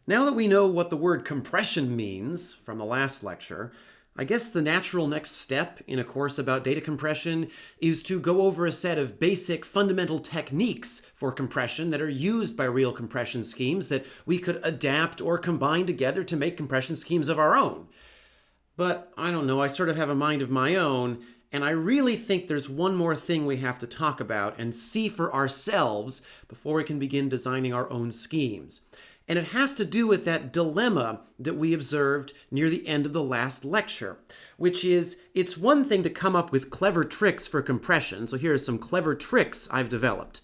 Now that we know what the word compression means from the last lecture, I guess the natural next step in a course about data compression is to go over a set of basic fundamental techniques for compression that are used by real compression schemes that we could adapt or combine together to make compression schemes of our own. But I don't know, I sort of have a mind of my own, and I really think there's one more thing we have to talk about and see for ourselves before we can begin designing our own schemes. And it has to do with that dilemma that we observed near the end of the last lecture, which is it's one thing to come up with clever tricks for compression. So here are some clever tricks I've developed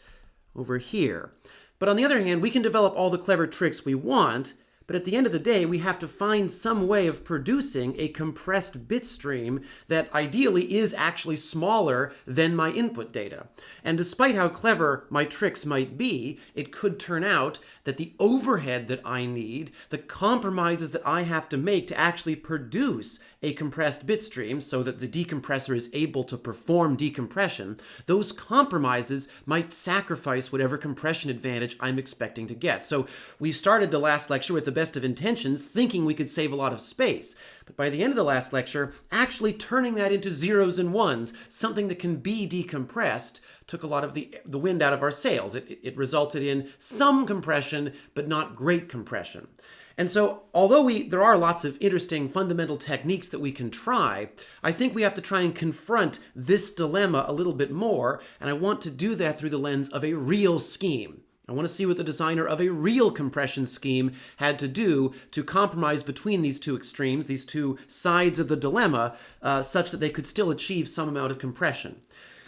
over here. But on the other hand, we can develop all the clever tricks we want, but at the end of the day, we have to find some way of producing a compressed bit stream that ideally is actually smaller than my input data. And despite how clever my tricks might be, it could turn out that the overhead that I need, the compromises that I have to make to actually produce a compressed bit stream so that the decompressor is able to perform decompression, those compromises might sacrifice whatever compression advantage I'm expecting to get. So we started the last lecture with the best of intentions, thinking we could save a lot of space. But by the end of the last lecture, actually turning that into zeros and ones, something that can be decompressed, took a lot of the wind out of our sails. It resulted in some compression, but not great compression. And so, although there are lots of interesting fundamental techniques that we can try, I think we have to try and confront this dilemma a little bit more, and I want to do that through the lens of a real scheme. I want to see what the designer of a real compression scheme had to do to compromise between these two extremes, these two sides of the dilemma, such that they could still achieve some amount of compression.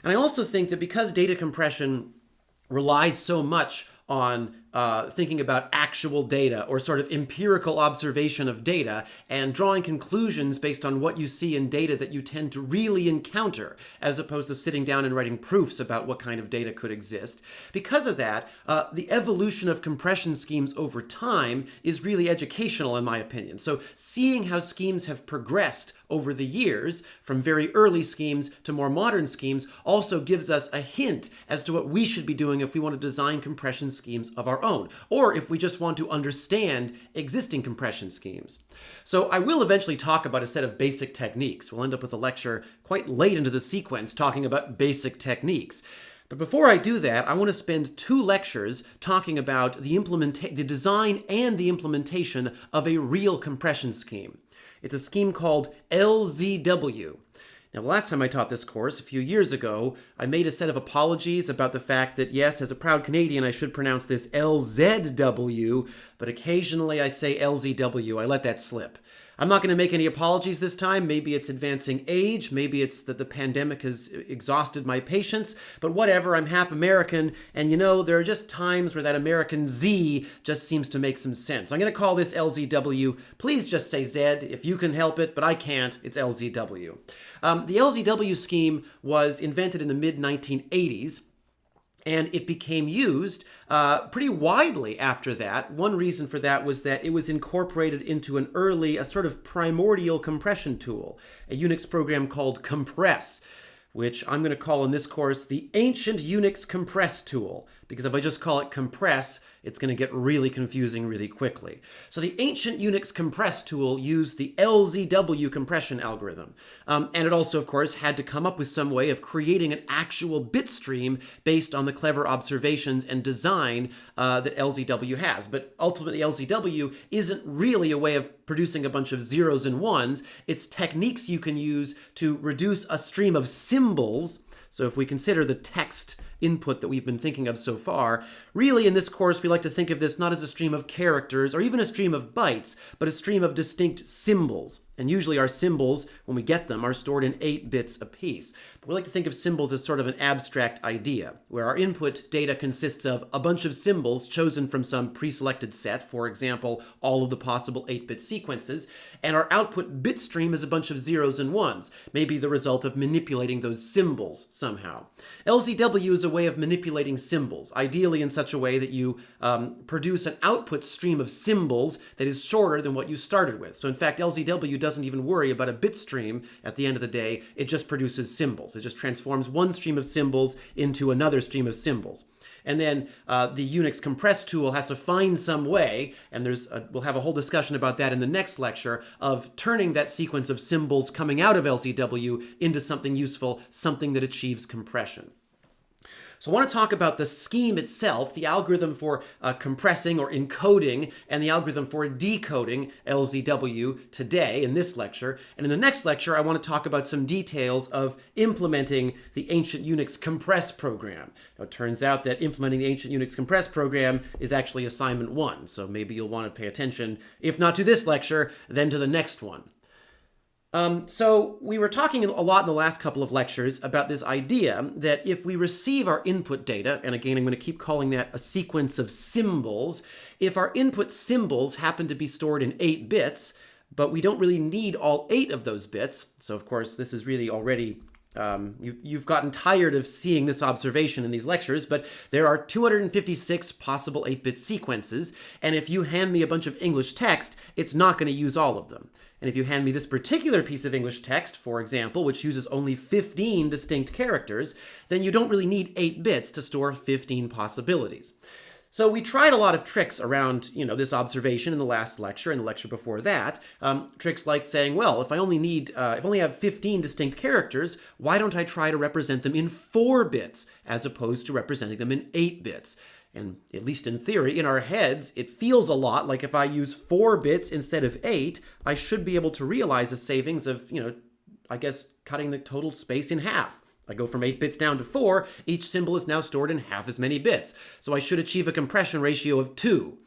And I also think that because data compression relies so much on thinking about actual data or sort of empirical observation of data and drawing conclusions based on what you see in data that you tend to really encounter, as opposed to sitting down and writing proofs about what kind of data could exist. Because of that, the evolution of compression schemes over time is really educational in my opinion. So seeing how schemes have progressed over the years, from very early schemes to more modern schemes, also gives us a hint as to what we should be doing if we want to design compression schemes of our own, or if we just want to understand existing compression schemes. So I will eventually talk about a set of basic techniques. We'll end up with a lecture quite late into the sequence talking about basic techniques. But before I do that, I want to spend 2 lectures talking about the design and the implementation of a real compression scheme. It's a scheme called LZW. Now, the last time I taught this course, a few years ago, I made a set of apologies about the fact that, yes, as a proud Canadian, I should pronounce this LZW, but occasionally I say LZW. I let that slip. I'm not going to make any apologies this time. Maybe it's advancing age. Maybe it's that the pandemic has exhausted my patience. But whatever, I'm half American. And there are just times where that American Z just seems to make some sense. I'm going to call this LZW. Please just say Z if you can help it, but I can't. It's LZW. The LZW scheme was invented in the mid-1980s. And it became used pretty widely after that. One reason for that was that it was incorporated into a sort of primordial compression tool, a Unix program called Compress, which I'm going to call in this course the ancient Unix compress tool, because if I just call it compress, it's going to get really confusing really quickly. So the ancient Unix compress tool used the LZW compression algorithm. And it also, of course, had to come up with some way of creating an actual bit stream based on the clever observations and design that LZW has. But ultimately, LZW isn't really a way of producing a bunch of zeros and ones. It's techniques you can use to reduce a stream of symbols. So if we consider the text input that we've been thinking of so far, really in this course we like to think of this not as a stream of characters or even a stream of bytes, but a stream of distinct symbols. And usually our symbols, when we get them, are stored in 8 bits apiece. But we like to think of symbols as sort of an abstract idea, where our input data consists of a bunch of symbols chosen from some pre-selected set, for example, all of the possible 8-bit sequences, and our output bit stream is a bunch of zeros and ones, maybe the result of manipulating those symbols somehow. LZW is a way of manipulating symbols, ideally in such a way that you produce an output stream of symbols that is shorter than what you started with. So in fact, LZW doesn't even worry about a bit stream at the end of the day. It just produces symbols. It just transforms one stream of symbols into another stream of symbols. And then the Unix compress tool has to find some way, and we'll have a whole discussion about that in the next lecture, of turning that sequence of symbols coming out of LZW into something useful, something that achieves compression. So I want to talk about the scheme itself, the algorithm for compressing or encoding, and the algorithm for decoding LZW today in this lecture. And in the next lecture, I want to talk about some details of implementing the ancient Unix compress program. Now, it turns out that implementing the ancient Unix compress program is actually assignment 1. So maybe you'll want to pay attention, if not to this lecture, then to the next one. So we were talking a lot in the last couple of lectures about this idea that if we receive our input data, and again I'm going to keep calling that a sequence of symbols, if our input symbols happen to be stored in 8 bits, but we don't really need all 8 of those bits, so of course this is really already you've gotten tired of seeing this observation in these lectures, but there are 256 possible 8-bit sequences, and if you hand me a bunch of English text, it's not going to use all of them. And if you hand me this particular piece of English text, for example, which uses only 15 distinct characters, then you don't really need 8 bits to store 15 possibilities. So we tried a lot of tricks around, this observation in the last lecture and the lecture before that. Tricks like saying, well, if I only have 15 distinct characters, why don't I try to represent them in 4 bits as opposed to representing them in 8 bits? And at least in theory, in our heads, it feels a lot like if I use 4 bits instead of 8, I should be able to realize a savings of, I guess, cutting the total space in half. I go from 8 bits down to 4, each symbol is now stored in half as many bits. So I should achieve a compression ratio of 2.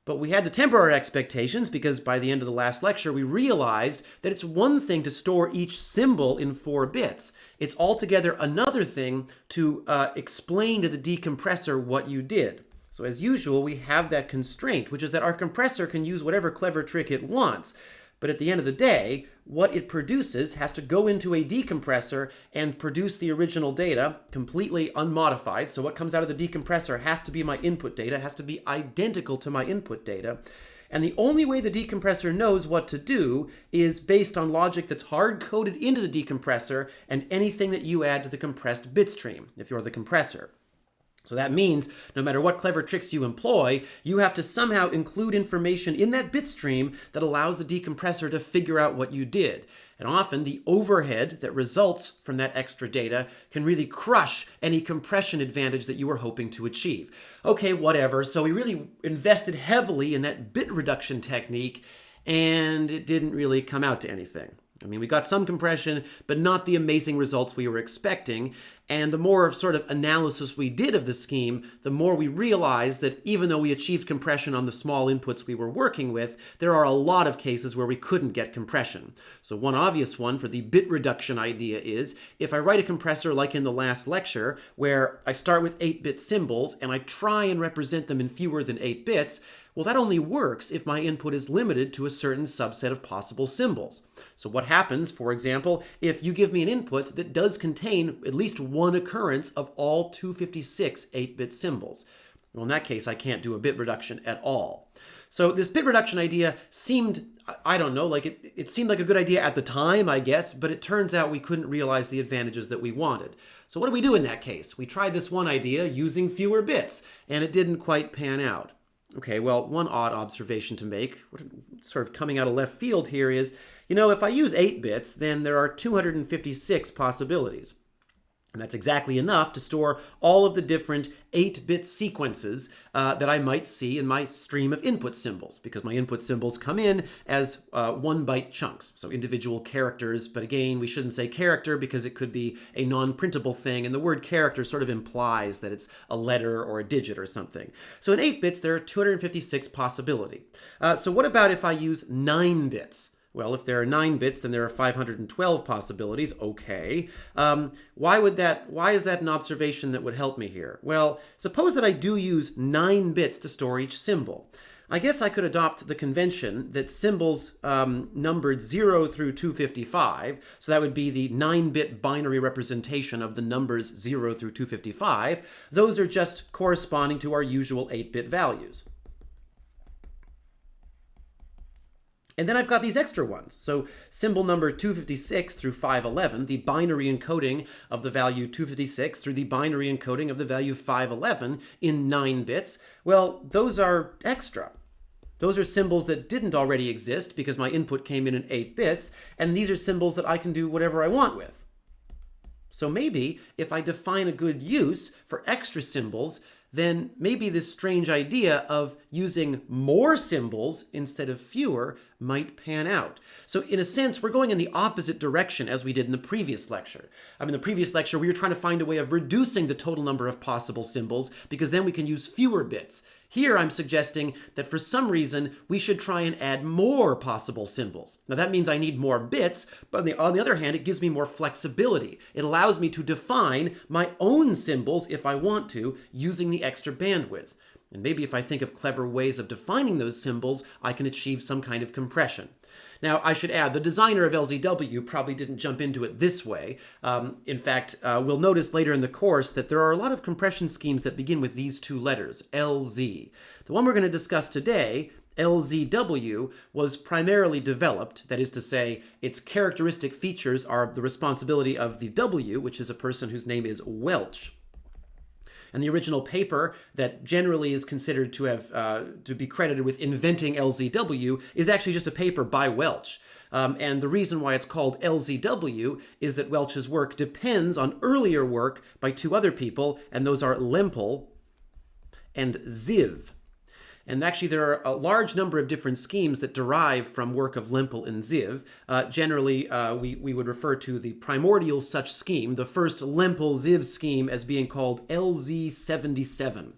But we had to temper our expectations because by the end of the last lecture, we realized that it's one thing to store each symbol in 4 bits. It's altogether another thing to explain to the decompressor what you did. So as usual, we have that constraint, which is that our compressor can use whatever clever trick it wants. But at the end of the day, what it produces has to go into a decompressor and produce the original data completely unmodified. So what comes out of the decompressor has to be my input data, has to be identical to my input data. And the only way the decompressor knows what to do is based on logic that's hard-coded into the decompressor and anything that you add to the compressed bit stream, if you're the compressor. So that means no matter what clever tricks you employ, you have to somehow include information in that bit stream that allows the decompressor to figure out what you did. And often the overhead that results from that extra data can really crush any compression advantage that you were hoping to achieve. Okay, whatever. So we really invested heavily in that bit reduction technique, and it didn't really come out to anything. I mean, we got some compression, but not the amazing results we were expecting. And the more sort of analysis we did of the scheme, the more we realized that even though we achieved compression on the small inputs we were working with, there are a lot of cases where we couldn't get compression. So one obvious one for the bit reduction idea is, if I write a compressor like in the last lecture, where I start with 8-bit symbols and I try and represent them in fewer than 8 bits, well, that only works if my input is limited to a certain subset of possible symbols. So what happens, for example, if you give me an input that does contain at least one occurrence of all 256 8-bit symbols? Well, in that case, I can't do a bit reduction at all. So this bit reduction idea seemed, I don't know, like it seemed like a good idea at the time, I guess, but it turns out we couldn't realize the advantages that we wanted. So what do we do in that case? We tried this one idea using fewer bits, and it didn't quite pan out. Okay, well, one odd observation to make, sort of coming out of left field here is, if I use 8 bits, then there are 256 possibilities. And that's exactly enough to store all of the different 8-bit sequences that I might see in my stream of input symbols, because my input symbols come in as 1-byte chunks, so individual characters. But again, we shouldn't say character because it could be a non-printable thing, and the word character sort of implies that it's a letter or a digit or something. So in 8 bits, there are 256 possibility. So what about if I use 9 bits? Well, if there are 9 bits, then there are 512 possibilities. Okay. Why is that an observation that would help me here? Well, suppose that I do use 9 bits to store each symbol. I guess I could adopt the convention that symbols numbered 0 through 255, so that would be the 9-bit binary representation of the numbers 0 through 255. Those are just corresponding to our usual 8-bit values. And then I've got these extra ones. So symbol number 256 through 511, the binary encoding of the value 256 through the binary encoding of the value 511 in 9 bits. Well, those are extra. Those are symbols that didn't already exist because my input came in 8 bits, and these are symbols that I can do whatever I want with. So maybe if I define a good use for extra symbols, then maybe this strange idea of using more symbols instead of fewer might pan out. So in a sense, we're going in the opposite direction as we did in the previous lecture. In the previous lecture, we were trying to find a way of reducing the total number of possible symbols because then we can use fewer bits. Here I'm suggesting that for some reason we should try and add more possible symbols. Now that means I need more bits, but on the other hand, it gives me more flexibility. It allows me to define my own symbols if I want to, using the extra bandwidth. And maybe if I think of clever ways of defining those symbols, I can achieve some kind of compression. Now, I should add, the designer of LZW probably didn't jump into it this way. In fact, we'll notice later in the course that there are a lot of compression schemes that begin with these 2 letters, LZ. The one we're going to discuss today, LZW, was primarily developed, that is to say, its characteristic features are the responsibility of the W, which is a person whose name is Welch. And the original paper that generally is considered to have to be credited with inventing LZW is actually just a paper by Welch. And the reason why it's called LZW is that Welch's work depends on earlier work by 2 other people, and those are Lempel and Ziv. And actually, there are a large number of different schemes that derive from work of Lempel and Ziv. Generally, we would refer to the primordial such scheme, the first Lempel-Ziv scheme, as being called LZ77.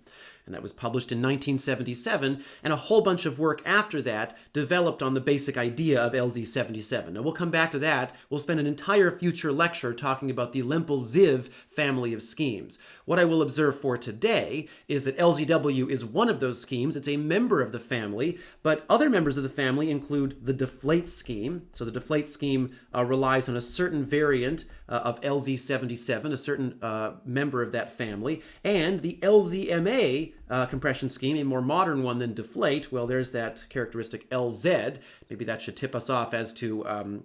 And that was published in 1977, and a whole bunch of work after that developed on the basic idea of LZ77. Now, we'll come back to that. We'll spend an entire future lecture talking about the Lempel-Ziv family of schemes. What I will observe for today is that LZW is one of those schemes. It's a member of the family, but other members of the family include the deflate scheme. So the deflate scheme relies on a certain variant of LZ77, a certain member of that family, and the LZMA compression scheme, a more modern one than deflate. Well, there's that characteristic LZ. Maybe that should tip us off as to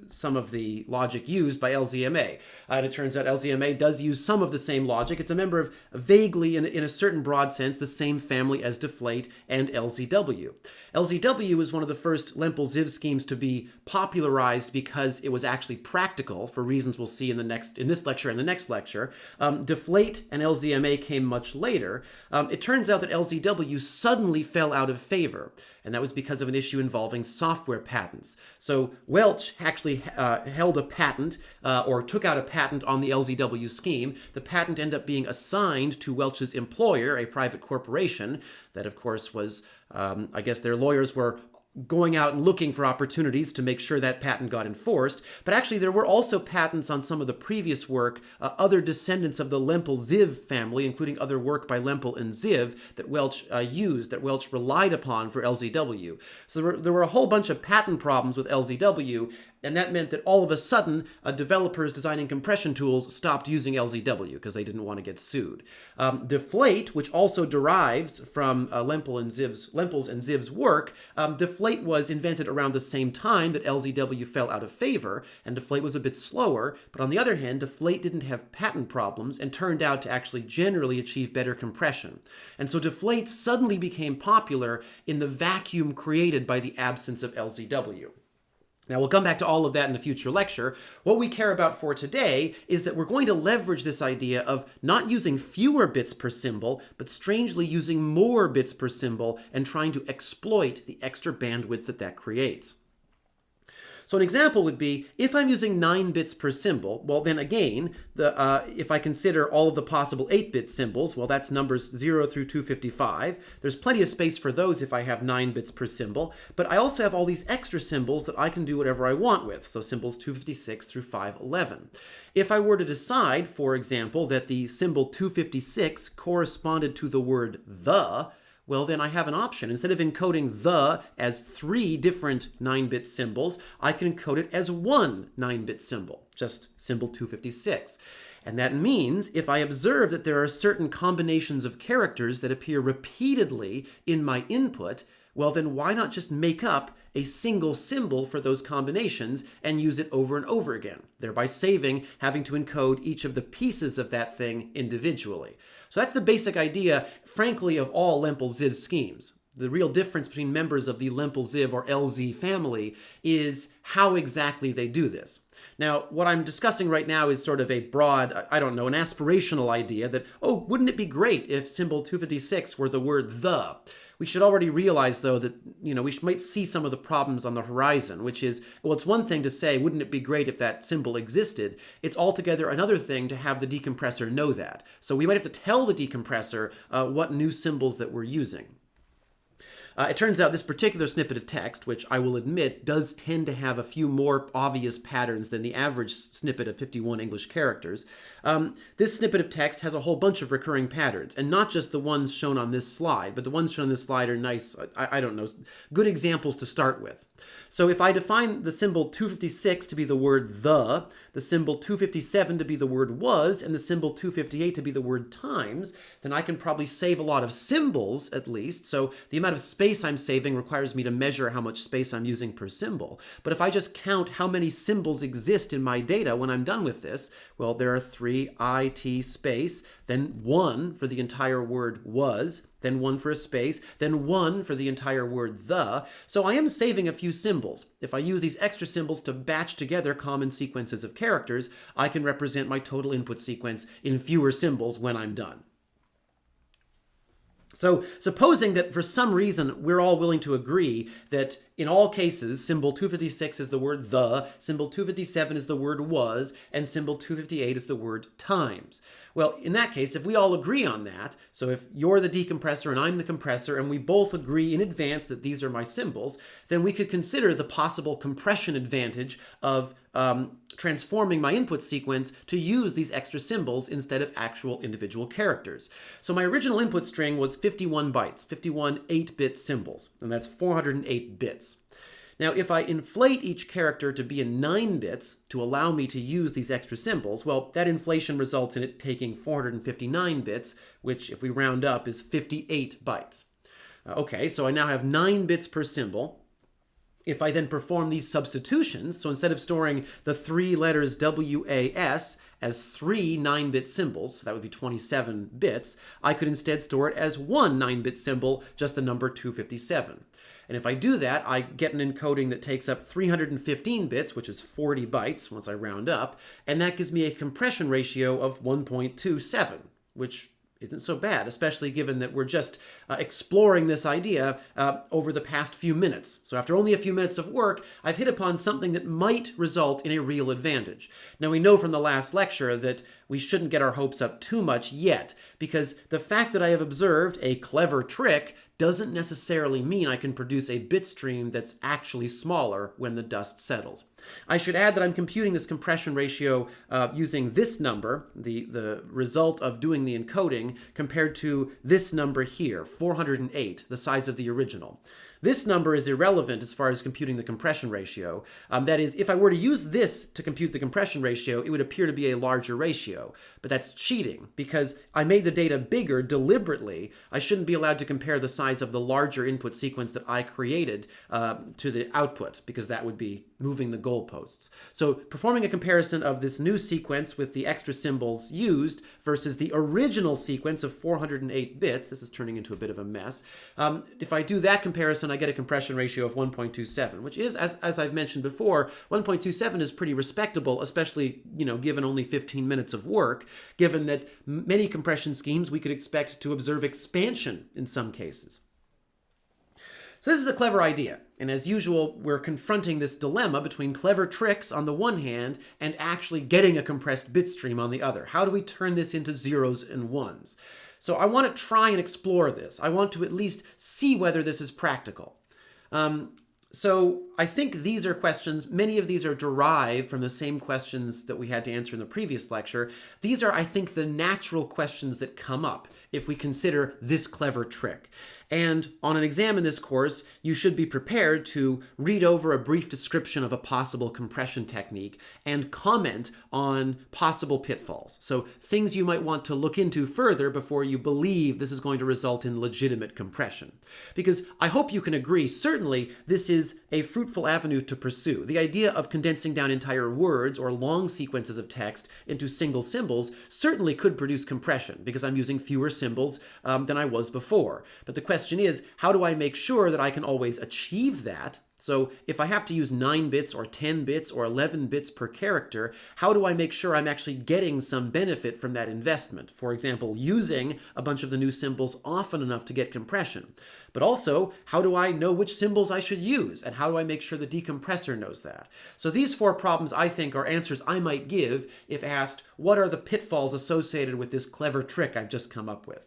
some of the logic used by LZMA. And it turns out LZMA does use some of the same logic. It's a member of vaguely, in a certain broad sense, the same family as deflate and LZW. LZW is one of the first Lempel-Ziv schemes to be popularized because it was actually practical, for reasons we'll see in this lecture and the next lecture. Deflate and LZMA came much later. It turns out that LZW suddenly fell out of favor, and that was because of an issue involving software patents. So Welch actually held a patent or took out a patent on the LZW scheme. The patent ended up being assigned to Welch's employer, a private corporation. That, of course, was, I guess their lawyers were going out and looking for opportunities to make sure that patent got enforced. But actually, there were also patents on some of the previous work, other descendants of the Lempel-Ziv family, including other work by Lempel and Ziv that Welch used, that Welch relied upon for LZW. So there were a whole bunch of patent problems with LZW, and that meant that all of a sudden, developers designing compression tools stopped using LZW because they didn't want to get sued. Deflate, which also derives from Lempel's and Ziv's work, Deflate was invented around the same time that LZW fell out of favor, and Deflate was a bit slower, but on the other hand, Deflate didn't have patent problems and turned out to actually generally achieve better compression. And so Deflate suddenly became popular in the vacuum created by the absence of LZW. Now, we'll come back to all of that in a future lecture. What we care about for today is that we're going to leverage this idea of not using fewer bits per symbol, but strangely using more bits per symbol and trying to exploit the extra bandwidth that creates. So an example would be, if I'm using 9 bits per symbol, well then again, if I consider all of the possible 8-bit symbols, well that's numbers 0 through 255. There's plenty of space for those if I have 9 bits per symbol, but I also have all these extra symbols that I can do whatever I want with, so symbols 256 through 511. If I were to decide, for example, that the symbol 256 corresponded to the word the, well, then I have an option. Instead of encoding the as 3 different 9-bit symbols, I can encode it as one 9-bit symbol, just symbol 256. And that means if I observe that there are certain combinations of characters that appear repeatedly in my input, Well, then why not just make up a single symbol for those combinations and use it over and over again, thereby saving having to encode each of the pieces of that thing individually. So that's the basic idea, frankly, of all Lempel-Ziv schemes. The real difference between members of the Lempel-Ziv or LZ family is how exactly they do this. Now, what I'm discussing right now is sort of a broad, an aspirational idea that, oh, wouldn't it be great if symbol 256 were the word the? We should already realize, though, that, we might see some of the problems on the horizon, which is, well, it's one thing to say, wouldn't it be great if that symbol existed? It's altogether another thing to have the decompressor know that. So we might have to tell the decompressor what new symbols that we're using. It turns out this particular snippet of text, which I will admit does tend to have a few more obvious patterns than the average snippet of 51 English characters, this snippet of text has a whole bunch of recurring patterns, and not just the ones shown on this slide, but the ones shown on this slide are nice, good examples to start with. So if I define the symbol 256 to be the word the symbol 257 to be the word was, and the symbol 258 to be the word times, then I can probably save a lot of symbols, at least. So the amount of space I'm saving requires me to measure how much space I'm using per symbol. But if I just count how many symbols exist in my data when I'm done with this, well, there are 3 IT space, then 1 for the entire word was, then 1 for a space, then 1 for the entire word the. So I am saving a few symbols. If I use these extra symbols to batch together common sequences of characters, I can represent my total input sequence in fewer symbols when I'm done. So supposing that for some reason we're all willing to agree that in all cases, symbol 256 is the word the, symbol 257 is the word was, and symbol 258 is the word times. Well, in that case, if we all agree on that, so if you're the decompressor and I'm the compressor, and we both agree in advance that these are my symbols, then we could consider the possible compression advantage of transforming my input sequence to use these extra symbols instead of actual individual characters. So my original input string was 51 bytes, 51 8-bit symbols, and that's 408 bits. Now, if I inflate each character to be in 9 bits to allow me to use these extra symbols, well, that inflation results in it taking 459 bits, which, if we round up, is 58 bytes. Okay, so I now have 9 bits per symbol. If I then perform these substitutions, so instead of storing the 3 letters WAS as 3 9-bit symbols, so that would be 27 bits, I could instead store it as 1 9-bit symbol, just the number 257. And if I do that, I get an encoding that takes up 315 bits, which is 40 bytes once I round up, and that gives me a compression ratio of 1.27, which isn't so bad, especially given that we're just exploring this idea over the past few minutes. So after only a few minutes of work, I've hit upon something that might result in a real advantage. Now, we know from the last lecture that we shouldn't get our hopes up too much yet, because the fact that I have observed a clever trick doesn't necessarily mean I can produce a bit stream that's actually smaller when the dust settles. I should add that I'm computing this compression ratio using this number, the result of doing the encoding, compared to this number here, 408, the size of the original. This number is irrelevant as far as computing the compression ratio. That is, if I were to use this to compute the compression ratio, it would appear to be a larger ratio. But that's cheating, because I made the data bigger deliberately. I shouldn't be allowed to compare the size of the larger input sequence that I created to the output, because that would be moving the goalposts. So performing a comparison of this new sequence with the extra symbols used versus the original sequence of 408 bits, this is turning into a bit of a mess. If I do that comparison, I get a compression ratio of 1.27, which is, as I've mentioned before, 1.27 is pretty respectable, especially, given only 15 minutes of work, given that many compression schemes we could expect to observe expansion in some cases. So this is a clever idea, and as usual, we're confronting this dilemma between clever tricks on the one hand and actually getting a compressed bit stream on the other. How do we turn this into zeros and ones? So I want to try and explore this. I want to at least see whether this is practical. So I think these are questions, many of these are derived from the same questions that we had to answer in the previous lecture. These are, I think, the natural questions that come up if we consider this clever trick. And on an exam in this course, you should be prepared to read over a brief description of a possible compression technique and comment on possible pitfalls. So things you might want to look into further before you believe this is going to result in legitimate compression. Because I hope you can agree, certainly this is a fruitful avenue to pursue. The idea of condensing down entire words or long sequences of text into single symbols certainly could produce compression because I'm using fewer symbols than I was before. But the question is, how do I make sure that I can always achieve that? So if I have to use 9 bits or 10 bits or 11 bits per character, how do I make sure I'm actually getting some benefit from that investment? For example, using a bunch of the new symbols often enough to get compression. But also, how do I know which symbols I should use? And how do I make sure the decompressor knows that? So these 4 problems, I think, are answers I might give if asked, what are the pitfalls associated with this clever trick I've just come up with?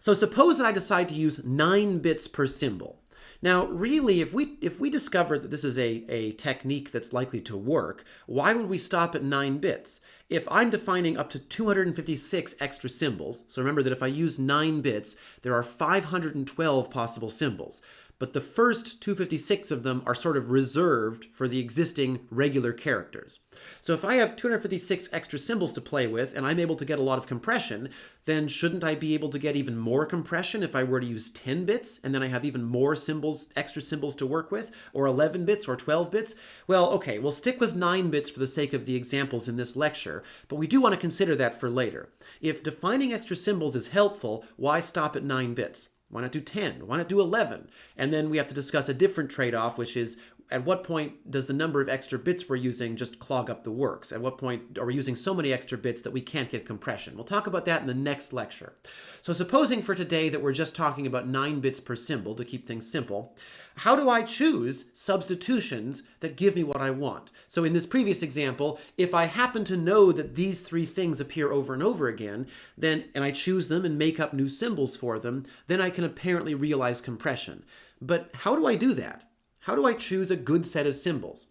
So suppose that I decide to use 9 bits per symbol. Now, really, if we discover that this is a technique that's likely to work, why would we stop at 9 bits? If I'm defining up to 256 extra symbols, so remember that if I use 9 bits, there are 512 possible symbols. But the first 256 of them are sort of reserved for the existing regular characters. So if I have 256 extra symbols to play with and I'm able to get a lot of compression, then shouldn't I be able to get even more compression if I were to use 10 bits and then I have even more symbols, extra symbols to work with, or 11 bits or 12 bits? Well, okay, we'll stick with 9 bits for the sake of the examples in this lecture, but we do want to consider that for later. If defining extra symbols is helpful, why stop at 9 bits? Why not do 10? Why not do 11? And then we have to discuss a different trade-off, which is at what point does the number of extra bits we're using just clog up the works? At what point are we using so many extra bits that we can't get compression? We'll talk about that in the next lecture. So supposing for today that we're just talking about 9 bits per symbol to keep things simple, how do I choose substitutions that give me what I want? So in this previous example, if I happen to know that these 3 things appear over and over again, then and I choose them and make up new symbols for them, then I can apparently realize compression. But how do I do that? How do I choose a good set of symbols?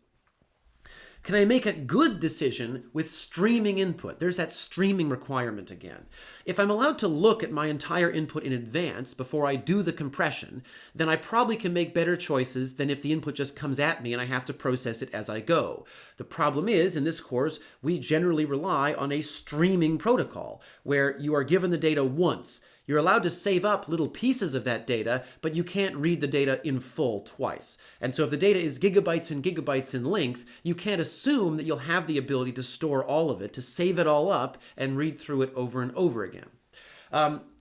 Can I make a good decision with streaming input? There's that streaming requirement again. If I'm allowed to look at my entire input in advance before I do the compression, then I probably can make better choices than if the input just comes at me and I have to process it as I go. The problem is, in this course, we generally rely on a streaming protocol, where you are given the data once. You're allowed to save up little pieces of that data, but you can't read the data in full twice. And so if the data is gigabytes and gigabytes in length, you can't assume that you'll have the ability to store all of it, to save it all up and read through it over and over again.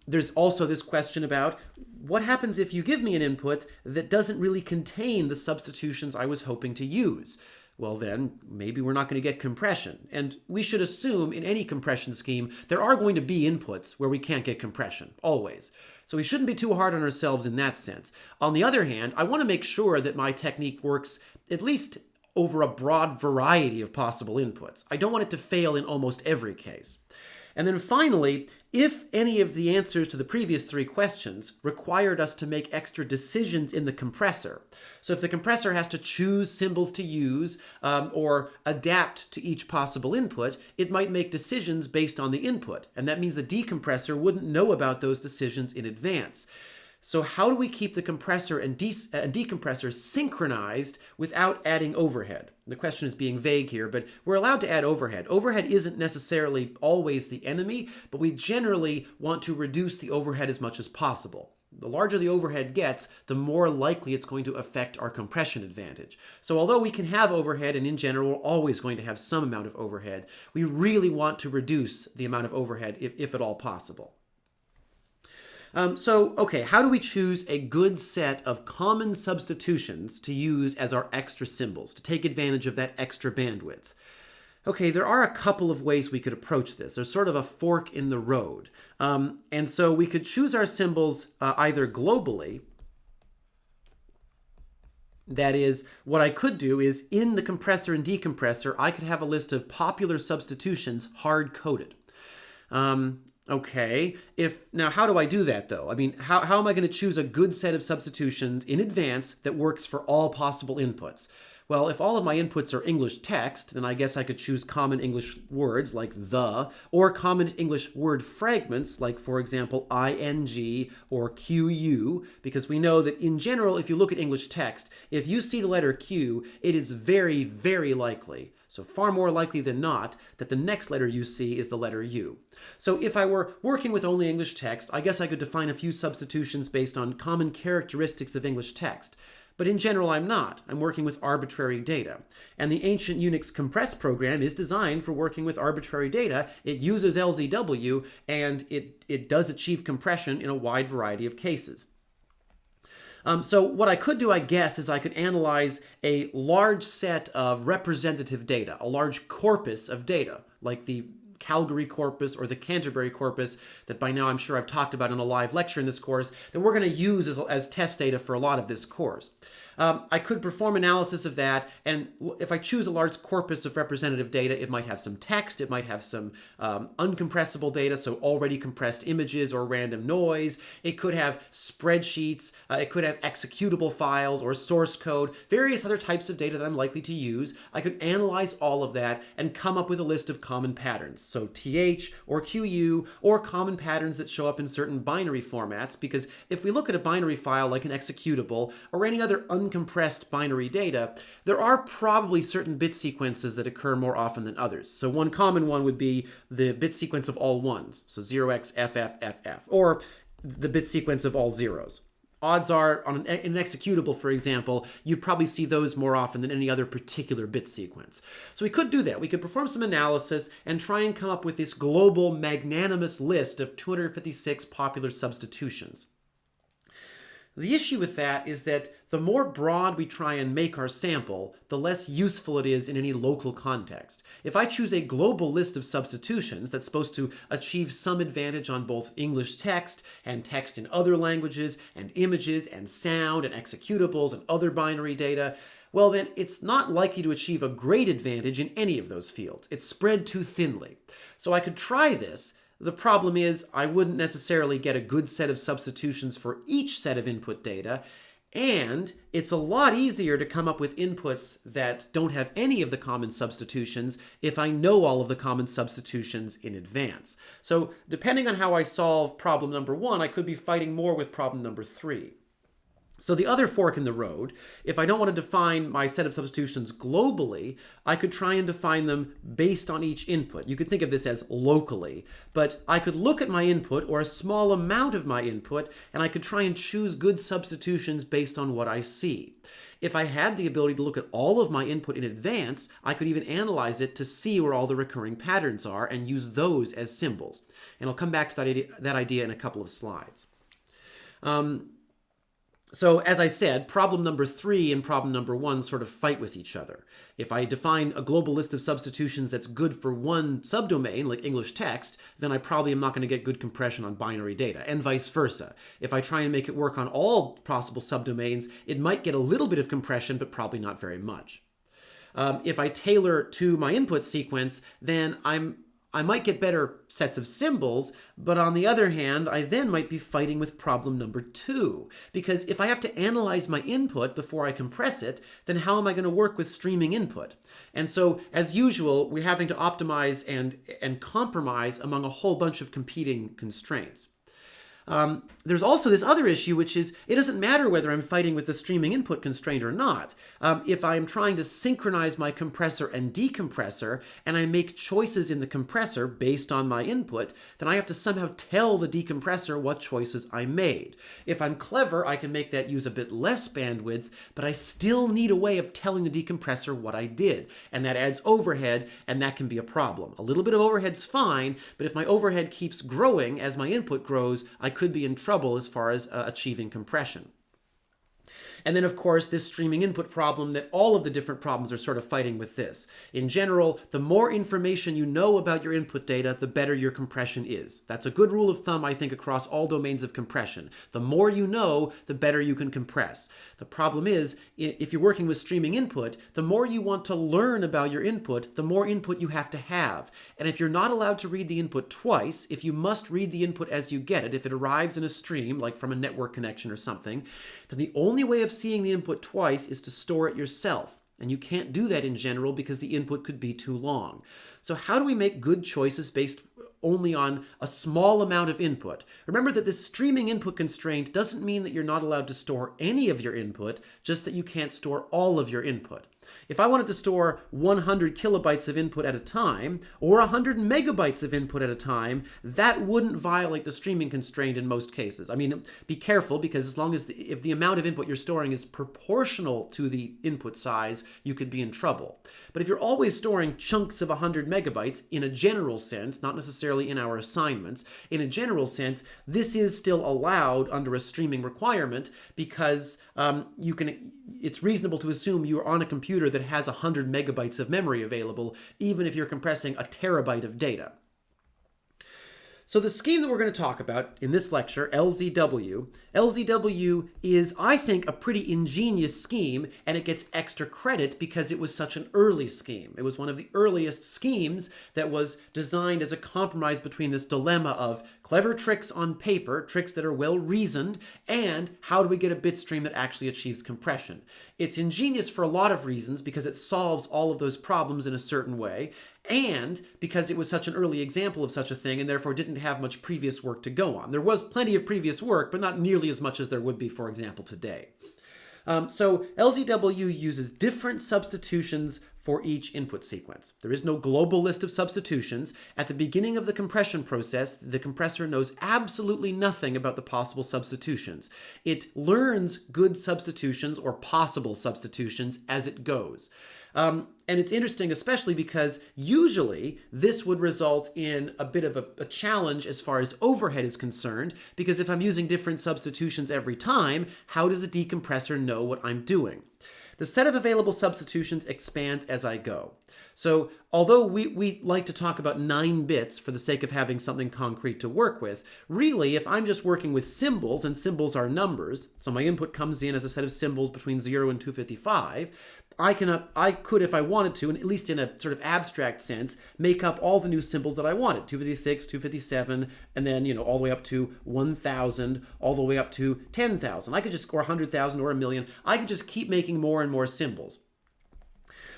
There's also this question about what happens if you give me an input that doesn't really contain the substitutions I was hoping to use? Well then, maybe we're not going to get compression. And we should assume in any compression scheme, there are going to be inputs where we can't get compression, always. So we shouldn't be too hard on ourselves in that sense. On the other hand, I want to make sure that my technique works at least over a broad variety of possible inputs. I don't want it to fail in almost every case. And then finally, if any of the answers to the previous 3 questions required us to make extra decisions in the compressor, so if the compressor has to choose symbols to use or adapt to each possible input, it might make decisions based on the input. And that means the decompressor wouldn't know about those decisions in advance. So how do we keep the compressor and decompressor synchronized without adding overhead? The question is being vague here, but we're allowed to add overhead. Overhead isn't necessarily always the enemy, but we generally want to reduce the overhead as much as possible. The larger the overhead gets, the more likely it's going to affect our compression advantage. So although we can have overhead, and in general we're always going to have some amount of overhead, we really want to reduce the amount of overhead if at all possible. Okay, how do we choose a good set of common substitutions to use as our extra symbols, to take advantage of that extra bandwidth? Okay, there are a couple of ways we could approach this. There's sort of a fork in the road. And so we could choose our symbols either globally. That is, what I could do is in the compressor and decompressor, I could have a list of popular substitutions hard-coded. Okay, now how do I do that though? I mean, how am I going to choose a good set of substitutions in advance that works for all possible inputs? Well, if all of my inputs are English text, then I guess I could choose common English words like the, or common English word fragments like, for example, ing or qu, because we know that in general, if you look at English text, if you see the letter Q, it is very, very likely, so far more likely than not, that the next letter you see is the letter U. So if I were working with only English text, I guess I could define a few substitutions based on common characteristics of English text. But in general, I'm not. I'm working with arbitrary data. And the ancient Unix compress program is designed for working with arbitrary data. It uses LZW, and it does achieve compression in a wide variety of cases. So what I could do, I guess, is I could analyze a large set of representative data, a large corpus of data, like the Calgary corpus or the Canterbury corpus that by now I'm sure I've talked about in a live lecture in this course that we're going to use as test data for a lot of this course. I could perform analysis of that, and if I choose a large corpus of representative data, it might have some text, it might have some uncompressible data, so already compressed images or random noise. It could have spreadsheets, it could have executable files or source code, various other types of data that I'm likely to use. I could analyze all of that and come up with a list of common patterns, so TH or QU, or common patterns that show up in certain binary formats, because if we look at a binary file like an executable or any other uncompressed binary data, there are probably certain bit sequences that occur more often than others. So one common one would be the bit sequence of all ones, so 0xFFFF, or the bit sequence of all zeros. Odds are, on an executable, for example, you'd probably see those more often than any other particular bit sequence. So we could do that. We could perform some analysis and try and come up with this global magnanimous list of 256 popular substitutions. The issue with that is that the more broad we try and make our sample, the less useful it is in any local context. If I choose a global list of substitutions that's supposed to achieve some advantage on both English text and text in other languages and images and sound and executables and other binary data, well then it's not likely to achieve a great advantage in any of those fields. It's spread too thinly. So I could try this. The problem is I wouldn't necessarily get a good set of substitutions for each set of input data, and it's a lot easier to come up with inputs that don't have any of the common substitutions if I know all of the common substitutions in advance. So depending on how I solve problem number 1, I could be fighting more with problem number 3. So the other fork in the road, if I don't want to define my set of substitutions globally, I could try and define them based on each input. You could think of this as locally, but I could look at my input or a small amount of my input, and I could try and choose good substitutions based on what I see. If I had the ability to look at all of my input in advance, I could even analyze it to see where all the recurring patterns are and use those as symbols. And I'll come back to that idea in a couple of slides. So as I said, problem number 3 and problem number 1 sort of fight with each other. If I define a global list of substitutions that's good for one subdomain, like English text, then I probably am not going to get good compression on binary data, and vice versa. If I try and make it work on all possible subdomains, it might get a little bit of compression, but probably not very much. If I tailor to my input sequence, then I might get better sets of symbols, but on the other hand, I then might be fighting with problem number 2. Because if I have to analyze my input before I compress it, then how am I going to work with streaming input? And so, as usual, we're having to optimize and compromise among a whole bunch of competing constraints. There's also this other issue, which is it doesn't matter whether I'm fighting with the streaming input constraint or not. If I'm trying to synchronize my compressor and decompressor, and I make choices in the compressor based on my input, then I have to somehow tell the decompressor what choices I made. If I'm clever, I can make that use a bit less bandwidth, but I still need a way of telling the decompressor what I did. And that adds overhead, and that can be a problem. A little bit of overhead's fine, but if my overhead keeps growing as my input grows, I could be in trouble as far as achieving compression. And then, of course, this streaming input problem that all of the different problems are sort of fighting with this. In general, the more information you know about your input data, the better your compression is. That's a good rule of thumb, I think, across all domains of compression. The more you know, the better you can compress. The problem is, if you're working with streaming input, the more you want to learn about your input, the more input you have to have. And if you're not allowed to read the input twice, if you must read the input as you get it, if it arrives in a stream, like from a network connection or something, then the only way of seeing the input twice is to store it yourself. And you can't do that in general because the input could be too long. So how do we make good choices based only on a small amount of input? Remember that this streaming input constraint doesn't mean that you're not allowed to store any of your input, just that you can't store all of your input. If I wanted to store 100 kilobytes of input at a time, or 100 megabytes of input at a time, that wouldn't violate the streaming constraint in most cases. I mean, be careful, because as long as if the amount of input you're storing is proportional to the input size, you could be in trouble. But if you're always storing chunks of 100 megabytes in a general sense, not necessarily in our assignments, in a general sense, this is still allowed under a streaming requirement, because it's reasonable to assume you're on a computer that has 100 megabytes of memory available, even if you're compressing a terabyte of data. So the scheme that we're going to talk about in this lecture, LZW is, I think, a pretty ingenious scheme, and it gets extra credit because it was such an early scheme. It was one of the earliest schemes that was designed as a compromise between this dilemma of clever tricks on paper, tricks that are well reasoned, and how do we get a bit stream that actually achieves compression. It's ingenious for a lot of reasons, because it solves all of those problems in a certain way, and because it was such an early example of such a thing and therefore didn't have much previous work to go on. There was plenty of previous work, but not nearly as much as there would be, for example, today. So LZW uses different substitutions for each input sequence. There is no global list of substitutions. At the beginning of the compression process, the compressor knows absolutely nothing about the possible substitutions. It learns good substitutions or possible substitutions as it goes. And it's interesting, especially because usually this would result in a bit of a challenge as far as overhead is concerned, because if I'm using different substitutions every time, how does the decompressor know what I'm doing? The set of available substitutions expands as I go. So although we like to talk about 9 bits for the sake of having something concrete to work with, really, if I'm just working with symbols, and symbols are numbers, so my input comes in as a set of symbols between 0 and 255, I could, if I wanted to, and at least in a sort of abstract sense, make up all the new symbols that I wanted, 256, 257, and then, all the way up to 1,000, all the way up to 10,000. I could just, or 100,000 or 1,000,000. I could just keep making more and more symbols.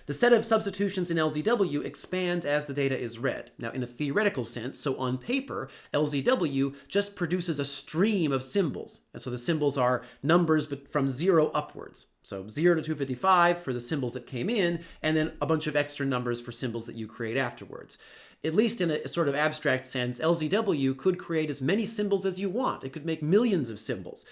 The set of substitutions in LZW expands as the data is read. Now, in a theoretical sense, so on paper, LZW just produces a stream of symbols. And so the symbols are numbers but from 0 upwards. So 0 to 255 for the symbols that came in, and then a bunch of extra numbers for symbols that you create afterwards. At least in a sort of abstract sense, LZW could create as many symbols as you want. It could make millions of symbols.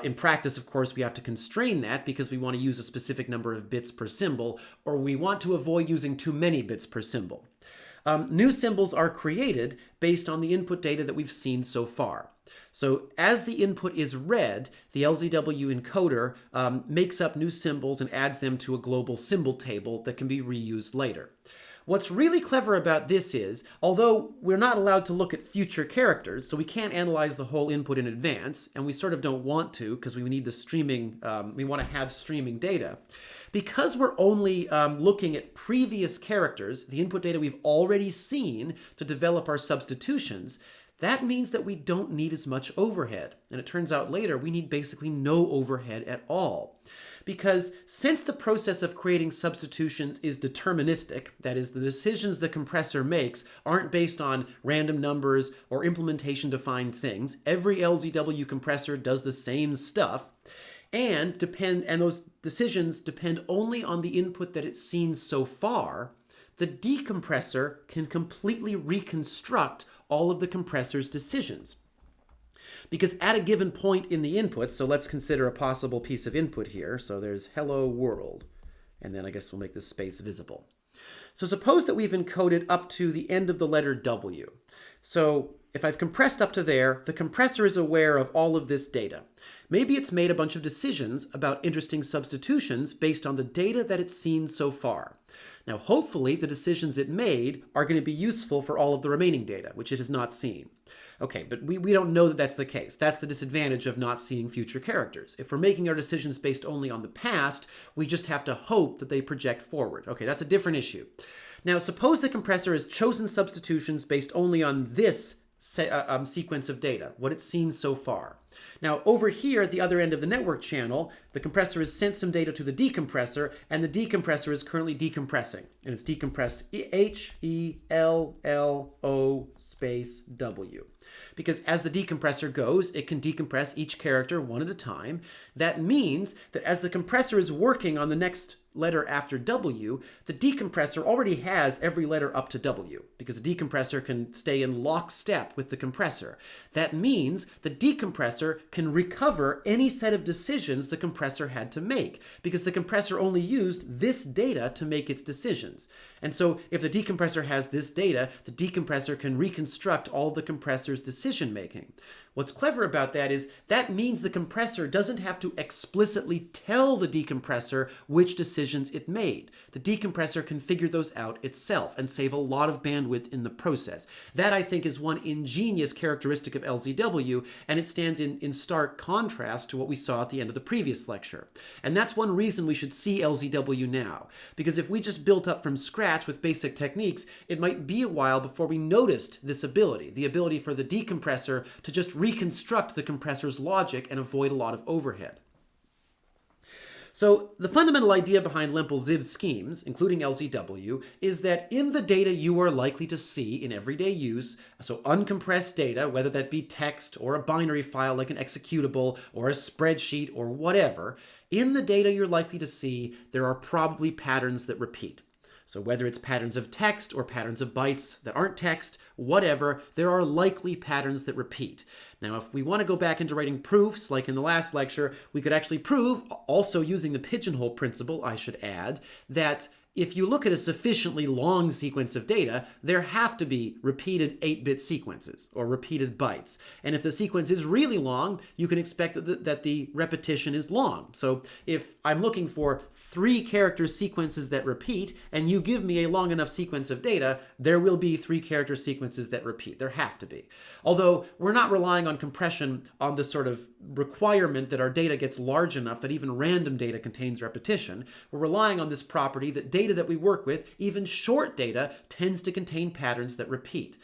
In practice, of course, we have to constrain that because we want to use a specific number of bits per symbol, or we want to avoid using too many bits per symbol. New symbols are created based on the input data that we've seen so far. So as the input is read, the LZW encoder makes up new symbols and adds them to a global symbol table that can be reused later. What's really clever about this is, although we're not allowed to look at future characters, so we can't analyze the whole input in advance, and we sort of don't want to because we need the streaming, we want to have streaming data. Because we're only looking at previous characters, the input data we've already seen to develop our substitutions, that means that we don't need as much overhead. And it turns out later we need basically no overhead at all. Because since the process of creating substitutions is deterministic, that is, the decisions the compressor makes aren't based on random numbers or implementation-defined things, every LZW compressor does the same stuff, and those decisions depend only on the input that it's seen so far, the decompressor can completely reconstruct all of the compressor's decisions. Because at a given point in the input, so let's consider a possible piece of input here. So there's hello world, and then I guess we'll make this space visible. So suppose that we've encoded up to the end of the letter W. So if I've compressed up to there, the compressor is aware of all of this data. Maybe it's made a bunch of decisions about interesting substitutions based on the data that it's seen so far. Now, hopefully, the decisions it made are going to be useful for all of the remaining data, which it has not seen. Okay, but we don't know that that's the case. That's the disadvantage of not seeing future characters. If we're making our decisions based only on the past, we just have to hope that they project forward. Okay, that's a different issue. Now, suppose the compressor has chosen substitutions based only on this sequence of data, what it's seen so far. Now, over here at the other end of the network channel, the compressor has sent some data to the decompressor, and the decompressor is currently decompressing. And it's decompressed H-E-L-L-O space W. Because as the decompressor goes, it can decompress each character one at a time. That means that as the compressor is working on the next letter after W, the decompressor already has every letter up to W, because the decompressor can stay in lockstep with the compressor. That means the decompressor can recover any set of decisions the compressor had to make, because the compressor only used this data to make its decisions. And so if the decompressor has this data, the decompressor can reconstruct all the compressor's decision making. What's clever about that is that means the compressor doesn't have to explicitly tell the decompressor which decisions it made. The decompressor can figure those out itself and save a lot of bandwidth in the process. That, I think, is one ingenious characteristic of LZW, and it stands in stark contrast to what we saw at the end of the previous lecture. And that's one reason we should see LZW now, because if we just built up from scratch with basic techniques, it might be a while before we noticed this ability, the ability for the decompressor to just reconstruct the compressor's logic and avoid a lot of overhead. So the fundamental idea behind Lempel-Ziv schemes, including LZW, is that in the data you are likely to see in everyday use, so uncompressed data, whether that be text or a binary file like an executable or a spreadsheet or whatever, in the data you're likely to see, there are probably patterns that repeat. So whether it's patterns of text or patterns of bytes that aren't text, whatever, there are likely patterns that repeat. Now, if we want to go back into writing proofs, like in the last lecture, we could actually prove, also using the pigeonhole principle, I should add, that if you look at a sufficiently long sequence of data, there have to be repeated 8-bit sequences or repeated bytes. And if the sequence is really long, you can expect that the repetition is long. So if I'm looking for 3 character sequences that repeat, and you give me a long enough sequence of data, there will be 3 character sequences that repeat. There have to be. Although we're not relying on compression on the sort of requirement that our data gets large enough that even random data contains repetition. We're relying on this property that data that we work with, even short data, tends to contain patterns that repeat.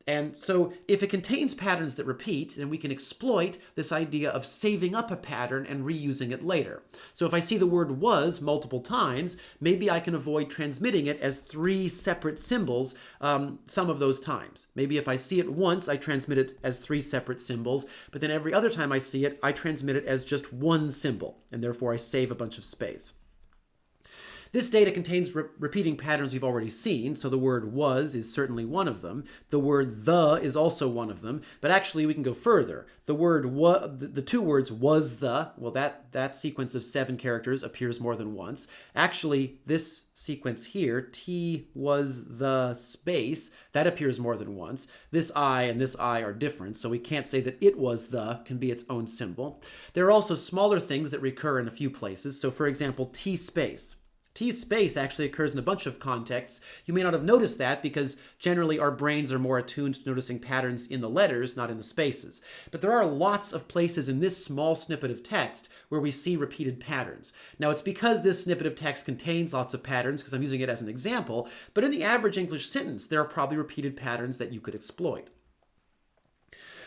And so if it contains patterns that repeat, then we can exploit this idea of saving up a pattern and reusing it later. So if I see the word was multiple times, maybe I can avoid transmitting it as 3 separate symbols some of those times. Maybe if I see it once, I transmit it as 3 separate symbols, but then every other time I see it, I transmit it as just 1 symbol, and therefore I save a bunch of space. This data contains repeating patterns we've already seen, so the word was is certainly one of them. The word the is also one of them, but actually we can go further. The word the 2 words was the, well, that sequence of 7 characters appears more than once. Actually, this sequence here, T was the space, that appears more than once. This I and this I are different, so we can't say that it was the can be its own symbol. There are also smaller things that recur in a few places. So for example, T space. T space actually occurs in a bunch of contexts. You may not have noticed that because generally our brains are more attuned to noticing patterns in the letters, not in the spaces. But there are lots of places in this small snippet of text where we see repeated patterns. Now it's because this snippet of text contains lots of patterns, because I'm using it as an example, but in the average English sentence, there are probably repeated patterns that you could exploit.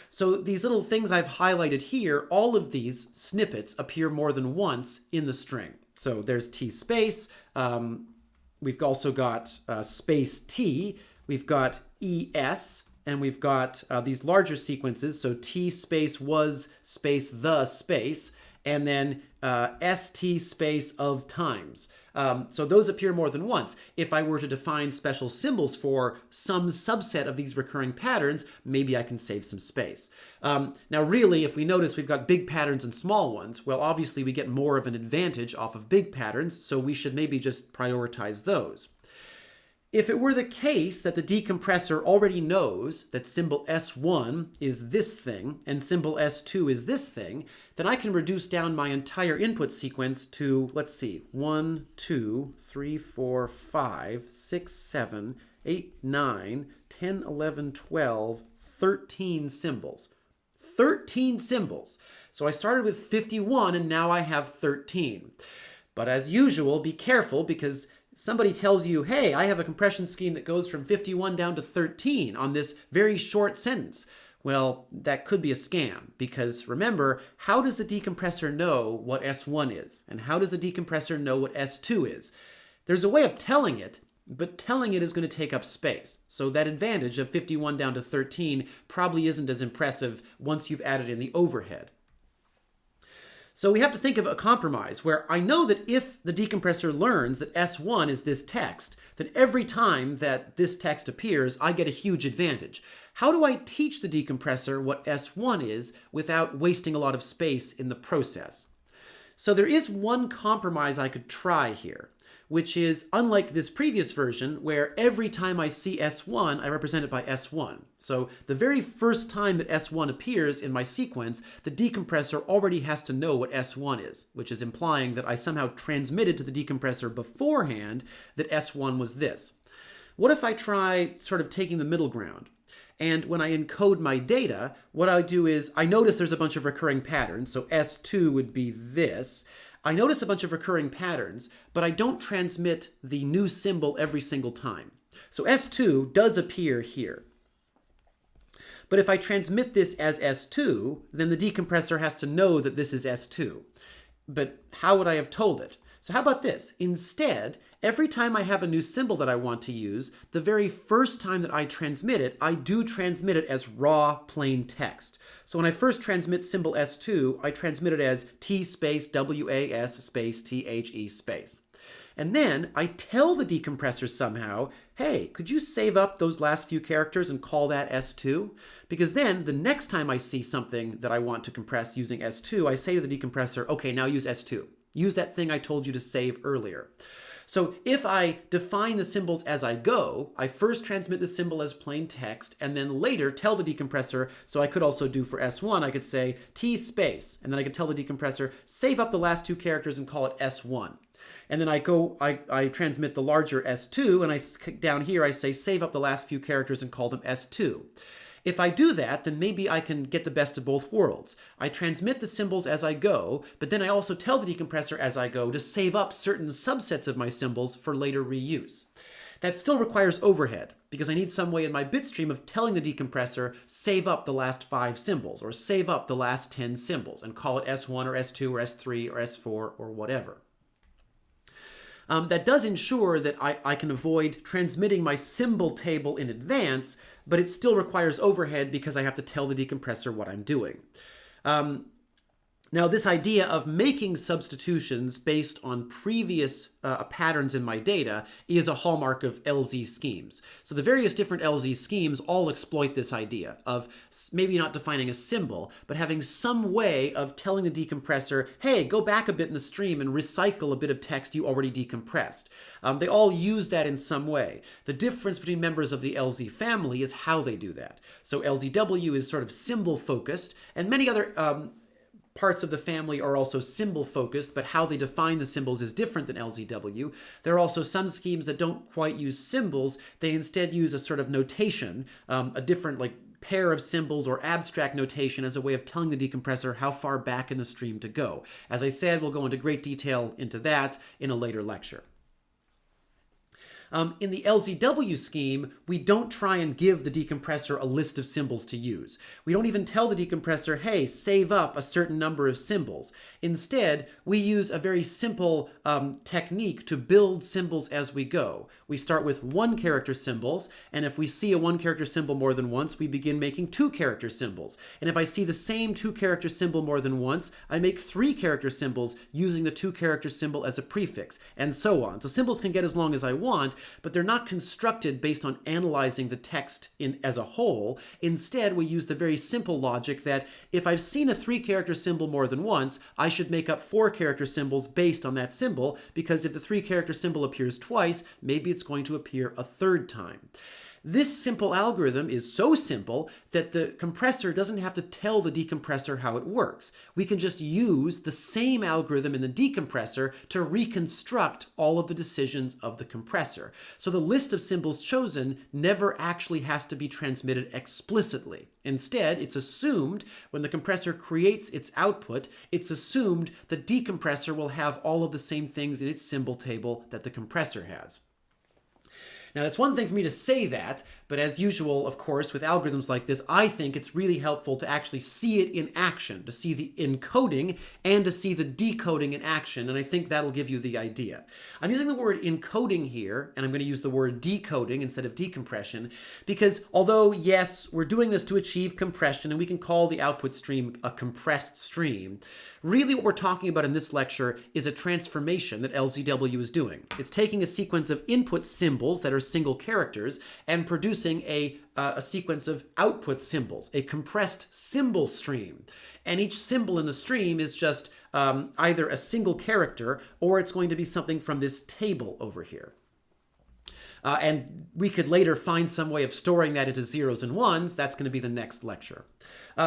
So these little things I've highlighted here, all of these snippets appear more than once in the string. So there's T space, we've also got space T, we've got ES, and we've got these larger sequences, so T space was space the space, and then ST space of times. So those appear more than once. If I were to define special symbols for some subset of these recurring patterns, maybe I can save some space. Now really, if we notice we've got big patterns and small ones, well obviously we get more of an advantage off of big patterns, so we should maybe just prioritize those. If it were the case that the decompressor already knows that symbol S1 is this thing and symbol S2 is this thing, then I can reduce down my entire input sequence to, let's see, 1, 2, 3, 4, 5, 6, 7, 8, 9, 10, 11, 12, 13 symbols. 13 symbols. So I started with 51 and now I have 13. But as usual, be careful because somebody tells you, hey, I have a compression scheme that goes from 51 down to 13 on this very short sentence. Well, that could be a scam because remember, how does the decompressor know what S1 is? And how does the decompressor know what S2 is? There's a way of telling it, but telling it is going to take up space. So that advantage of 51 down to 13 probably isn't as impressive once you've added in the overhead. So we have to think of a compromise where I know that if the decompressor learns that S1 is this text, then every time that this text appears, I get a huge advantage. How do I teach the decompressor what S1 is without wasting a lot of space in the process? So there is one compromise I could try here, which is unlike this previous version where every time I see S1, I represent it by S1. So the very first time that S1 appears in my sequence, the decompressor already has to know what S1 is, which is implying that I somehow transmitted to the decompressor beforehand that S1 was this. What if I try sort of taking the middle ground? And when I encode my data, what I do is I notice there's a bunch of recurring patterns. So S2 would be this. I notice a bunch of recurring patterns, but I don't transmit the new symbol every single time. So S2 does appear here. But if I transmit this as S2, then the decompressor has to know that this is S2. But how would I have told it? So how about this? Instead, every time I have a new symbol that I want to use, the very first time that I transmit it, I do transmit it as raw plain text. So when I first transmit symbol S2, I transmit it as T space WAS space THE space. And then I tell the decompressor somehow, hey, could you save up those last few characters and call that S2? Because then the next time I see something that I want to compress using S2, I say to the decompressor, okay, now use S2. Use that thing I told you to save earlier. So if I define the symbols as I go, I first transmit the symbol as plain text and then later tell the decompressor, so I could also do for S1, I could say T space, and then I could tell the decompressor, save up the last two characters and call it S1. And then I transmit the larger S2, and down here I say save up the last few characters and call them S2. If I do that, then maybe I can get the best of both worlds. I transmit the symbols as I go, but then I also tell the decompressor as I go to save up certain subsets of my symbols for later reuse. That still requires overhead, because I need some way in my bit stream of telling the decompressor, save up the last 5 symbols, or save up the last 10 symbols, and call it S1 or S2 or S3 or S4 or whatever. That does ensure that I can avoid transmitting my symbol table in advance, but it still requires overhead because I have to tell the decompressor what I'm doing. Now, this idea of making substitutions based on previous patterns in my data is a hallmark of LZ schemes. So the various different LZ schemes all exploit this idea of maybe not defining a symbol, but having some way of telling the decompressor, hey, go back a bit in the stream and recycle a bit of text you already decompressed. They all use that in some way. The difference between members of the LZ family is how they do that. So LZW is sort of symbol focused, and many other parts of the family are also symbol focused, but how they define the symbols is different than LZW. There are also some schemes that don't quite use symbols. They instead use a sort of notation, a different pair of symbols or abstract notation as a way of telling the decompressor how far back in the stream to go. As I said, we'll go into great detail into that in a later lecture. In the LZW scheme, we don't try and give the decompressor a list of symbols to use. We don't even tell the decompressor, hey, save up a certain number of symbols. Instead, we use a very simple technique to build symbols as we go. We start with 1-character symbols, and if we see a 1-character symbol more than once, we begin making 2-character symbols. And if I see the same 2-character symbol more than once, I make 3-character symbols using the 2-character symbol as a prefix, and so on. So symbols can get as long as I want, but they're not constructed based on analyzing the text as a whole. Instead, we use the very simple logic that if I've seen a 3-character symbol more than once, I should make up 4-character symbols based on that symbol, because if the 3-character symbol appears twice, maybe it's going to appear a third time. This simple algorithm is so simple that the compressor doesn't have to tell the decompressor how it works. We can just use the same algorithm in the decompressor to reconstruct all of the decisions of the compressor. So the list of symbols chosen never actually has to be transmitted explicitly. Instead, it's assumed when the compressor creates its output, it's assumed the decompressor will have all of the same things in its symbol table that the compressor has. Now, it's one thing for me to say that, but as usual, of course, with algorithms like this, I think it's really helpful to actually see it in action, to see the encoding and to see the decoding in action, and I think that'll give you the idea. I'm using the word encoding here, and I'm going to use the word decoding instead of decompression, because although, yes, we're doing this to achieve compression, and we can call the output stream a compressed stream, really what we're talking about in this lecture is a transformation that LZW is doing. It's taking a sequence of input symbols that are single characters and producing a sequence of output symbols, a compressed symbol stream. And each symbol in the stream is just either a single character or it's going to be something from this table over here. And we could later find some way of storing that into zeros and ones. That's going to be the next lecture.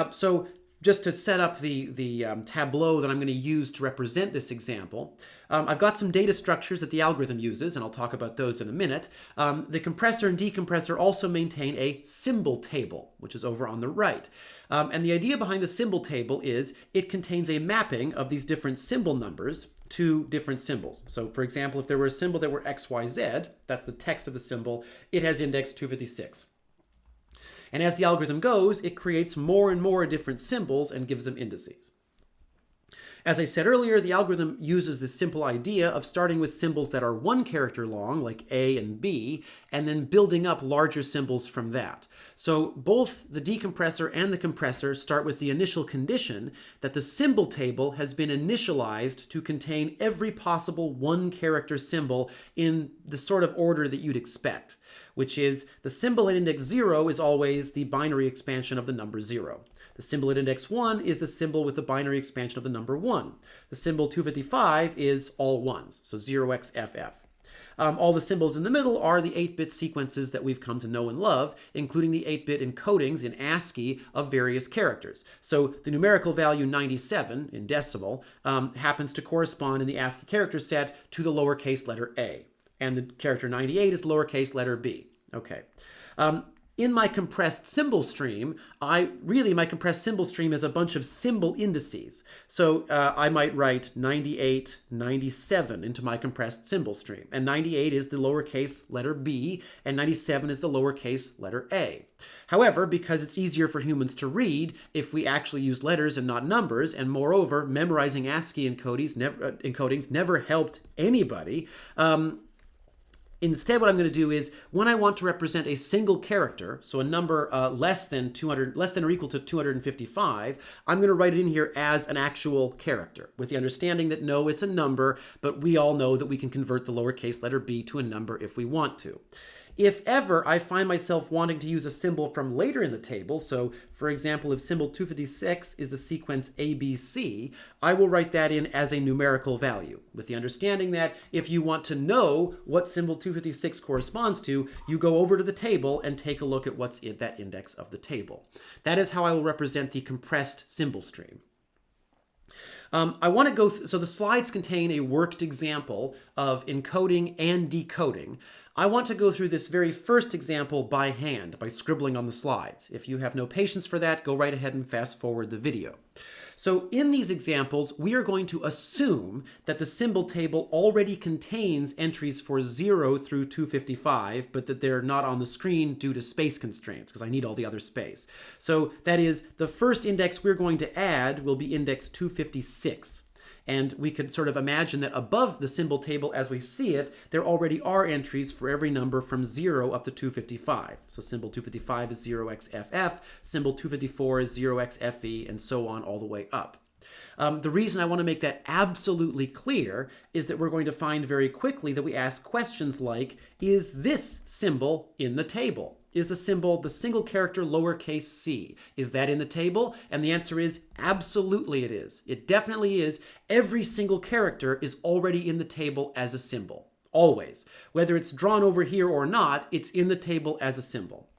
So just to set up the tableau that I'm going to use to represent this example, I've got some data structures that the algorithm uses, and I'll talk about those in a minute. The compressor and decompressor also maintain a symbol table, which is over on the right. And the idea behind the symbol table is it contains a mapping of these different symbol numbers to different symbols. So for example, if there were a symbol that were XYZ, that's the text of the symbol, it has index 256. And as the algorithm goes, it creates more and more different symbols and gives them indices. As I said earlier, the algorithm uses this simple idea of starting with symbols that are 1 character long, like A and B, and then building up larger symbols from that. So both the decompressor and the compressor start with the initial condition that the symbol table has been initialized to contain every possible 1 character symbol in the sort of order that you'd expect, which is the symbol at index 0 is always the binary expansion of the number 0. The symbol at index 1 is the symbol with the binary expansion of the number 1. The symbol 255 is all 1s, so 0xFF. All the symbols in the middle are the 8-bit sequences that we've come to know and love, including the 8-bit encodings in ASCII of various characters. So the numerical value 97 in decimal happens to correspond in the ASCII character set to the lowercase letter A. And the character 98 is lowercase letter b. Okay. In my compressed symbol stream, my compressed symbol stream is a bunch of symbol indices. So I might write 98, 97 into my compressed symbol stream. And 98 is the lowercase letter b, and 97 is the lowercase letter a. However, because it's easier for humans to read if we actually use letters and not numbers, and moreover, memorizing ASCII encodings never helped anybody, instead, what I'm going to do is, when I want to represent a single character, so a number less than or equal to 255, I'm going to write it in here as an actual character, with the understanding that no, it's a number, but we all know that we can convert the lowercase letter b to a number if we want to. If ever I find myself wanting to use a symbol from later in the table, so for example, if symbol 256 is the sequence ABC, I will write that in as a numerical value, with the understanding that if you want to know what symbol 256 corresponds to, you go over to the table and take a look at what's in that index of the table. That is how I will represent the compressed symbol stream. I want to go so the slides contain a worked example of encoding and decoding. I want to go through this very first example by hand, by scribbling on the slides. If you have no patience for that, go right ahead and fast forward the video. So in these examples, we are going to assume that the symbol table already contains entries for 0 through 255, but that they're not on the screen due to space constraints, because I need all the other space. So that is, the first index we're going to add will be index 256. And we could sort of imagine that above the symbol table as we see it, there already are entries for every number from 0 up to 255. So symbol 255 is 0xFF, symbol 254 is 0xFE, and so on all the way up. The reason I want to make that absolutely clear is that we're going to find very quickly that we ask questions like, is this symbol in the table? Is the symbol the single character lowercase c? Is that in the table? And the answer is absolutely it is. It definitely is. Every single character is already in the table as a symbol. Always. Whether it's drawn over here or not, it's in the table as a symbol.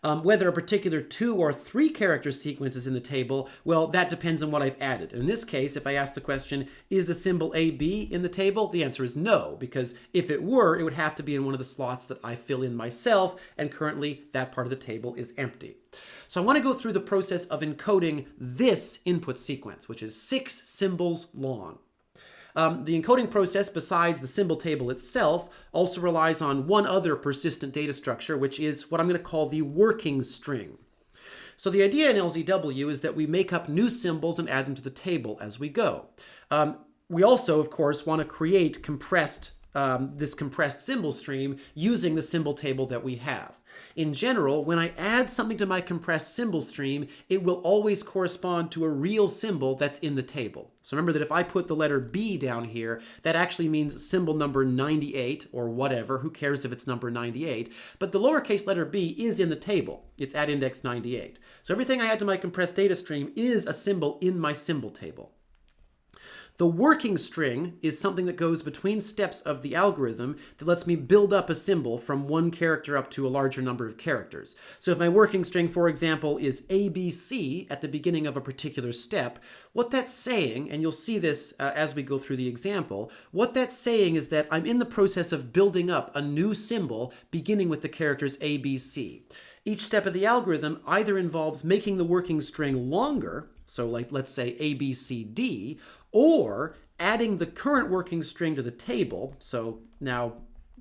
Whether a particular 2 or 3 character sequence is in the table, well, that depends on what I've added. In this case, if I ask the question, is the symbol AB in the table? The answer is no, because if it were, it would have to be in one of the slots that I fill in myself, and currently that part of the table is empty. So I want to go through the process of encoding this input sequence, which is 6 symbols long. The encoding process, besides the symbol table itself, also relies on one other persistent data structure, which is what I'm going to call the working string. So the idea in LZW is that we make up new symbols and add them to the table as we go. We also, of course, want to create this compressed symbol stream using the symbol table that we have. In general, when I add something to my compressed symbol stream, it will always correspond to a real symbol that's in the table. So remember that if I put the letter B down here, that actually means symbol number 98 or whatever. Who cares if it's number 98? But the lowercase letter b is in the table. It's at index 98. So everything I add to my compressed data stream is a symbol in my symbol table. The working string is something that goes between steps of the algorithm that lets me build up a symbol from one character up to a larger number of characters. So if my working string, for example, is ABC at the beginning of a particular step, what that's saying, and you'll see this as we go through the example, what that's saying is that I'm in the process of building up a new symbol beginning with the characters ABC. Each step of the algorithm either involves making the working string longer, so like let's say ABCD, or adding the current working string to the table. So now,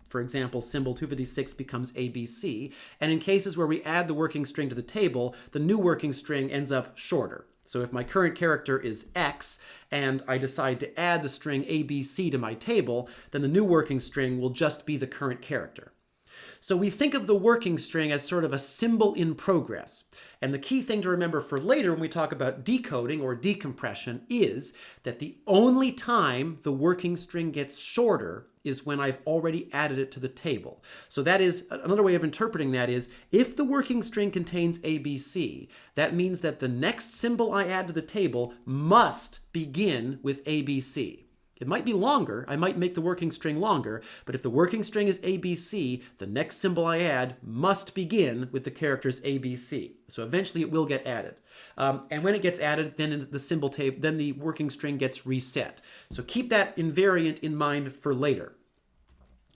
for example, symbol 256 becomes ABC. And in cases where we add the working string to the table, the new working string ends up shorter. So if my current character is X and I decide to add the string ABC to my table, then the new working string will just be the current character. So we think of the working string as sort of a symbol in progress. And the key thing to remember for later when we talk about decoding or decompression is that the only time the working string gets shorter is when I've already added it to the table. So that is, another way of interpreting that is, if the working string contains ABC, that means that the next symbol I add to the table must begin with ABC. It might be longer, I might make the working string longer, but if the working string is ABC, the next symbol I add must begin with the characters ABC. So eventually it will get added. And when it gets added, then in the symbol table, then the working string gets reset. So keep that invariant in mind for later.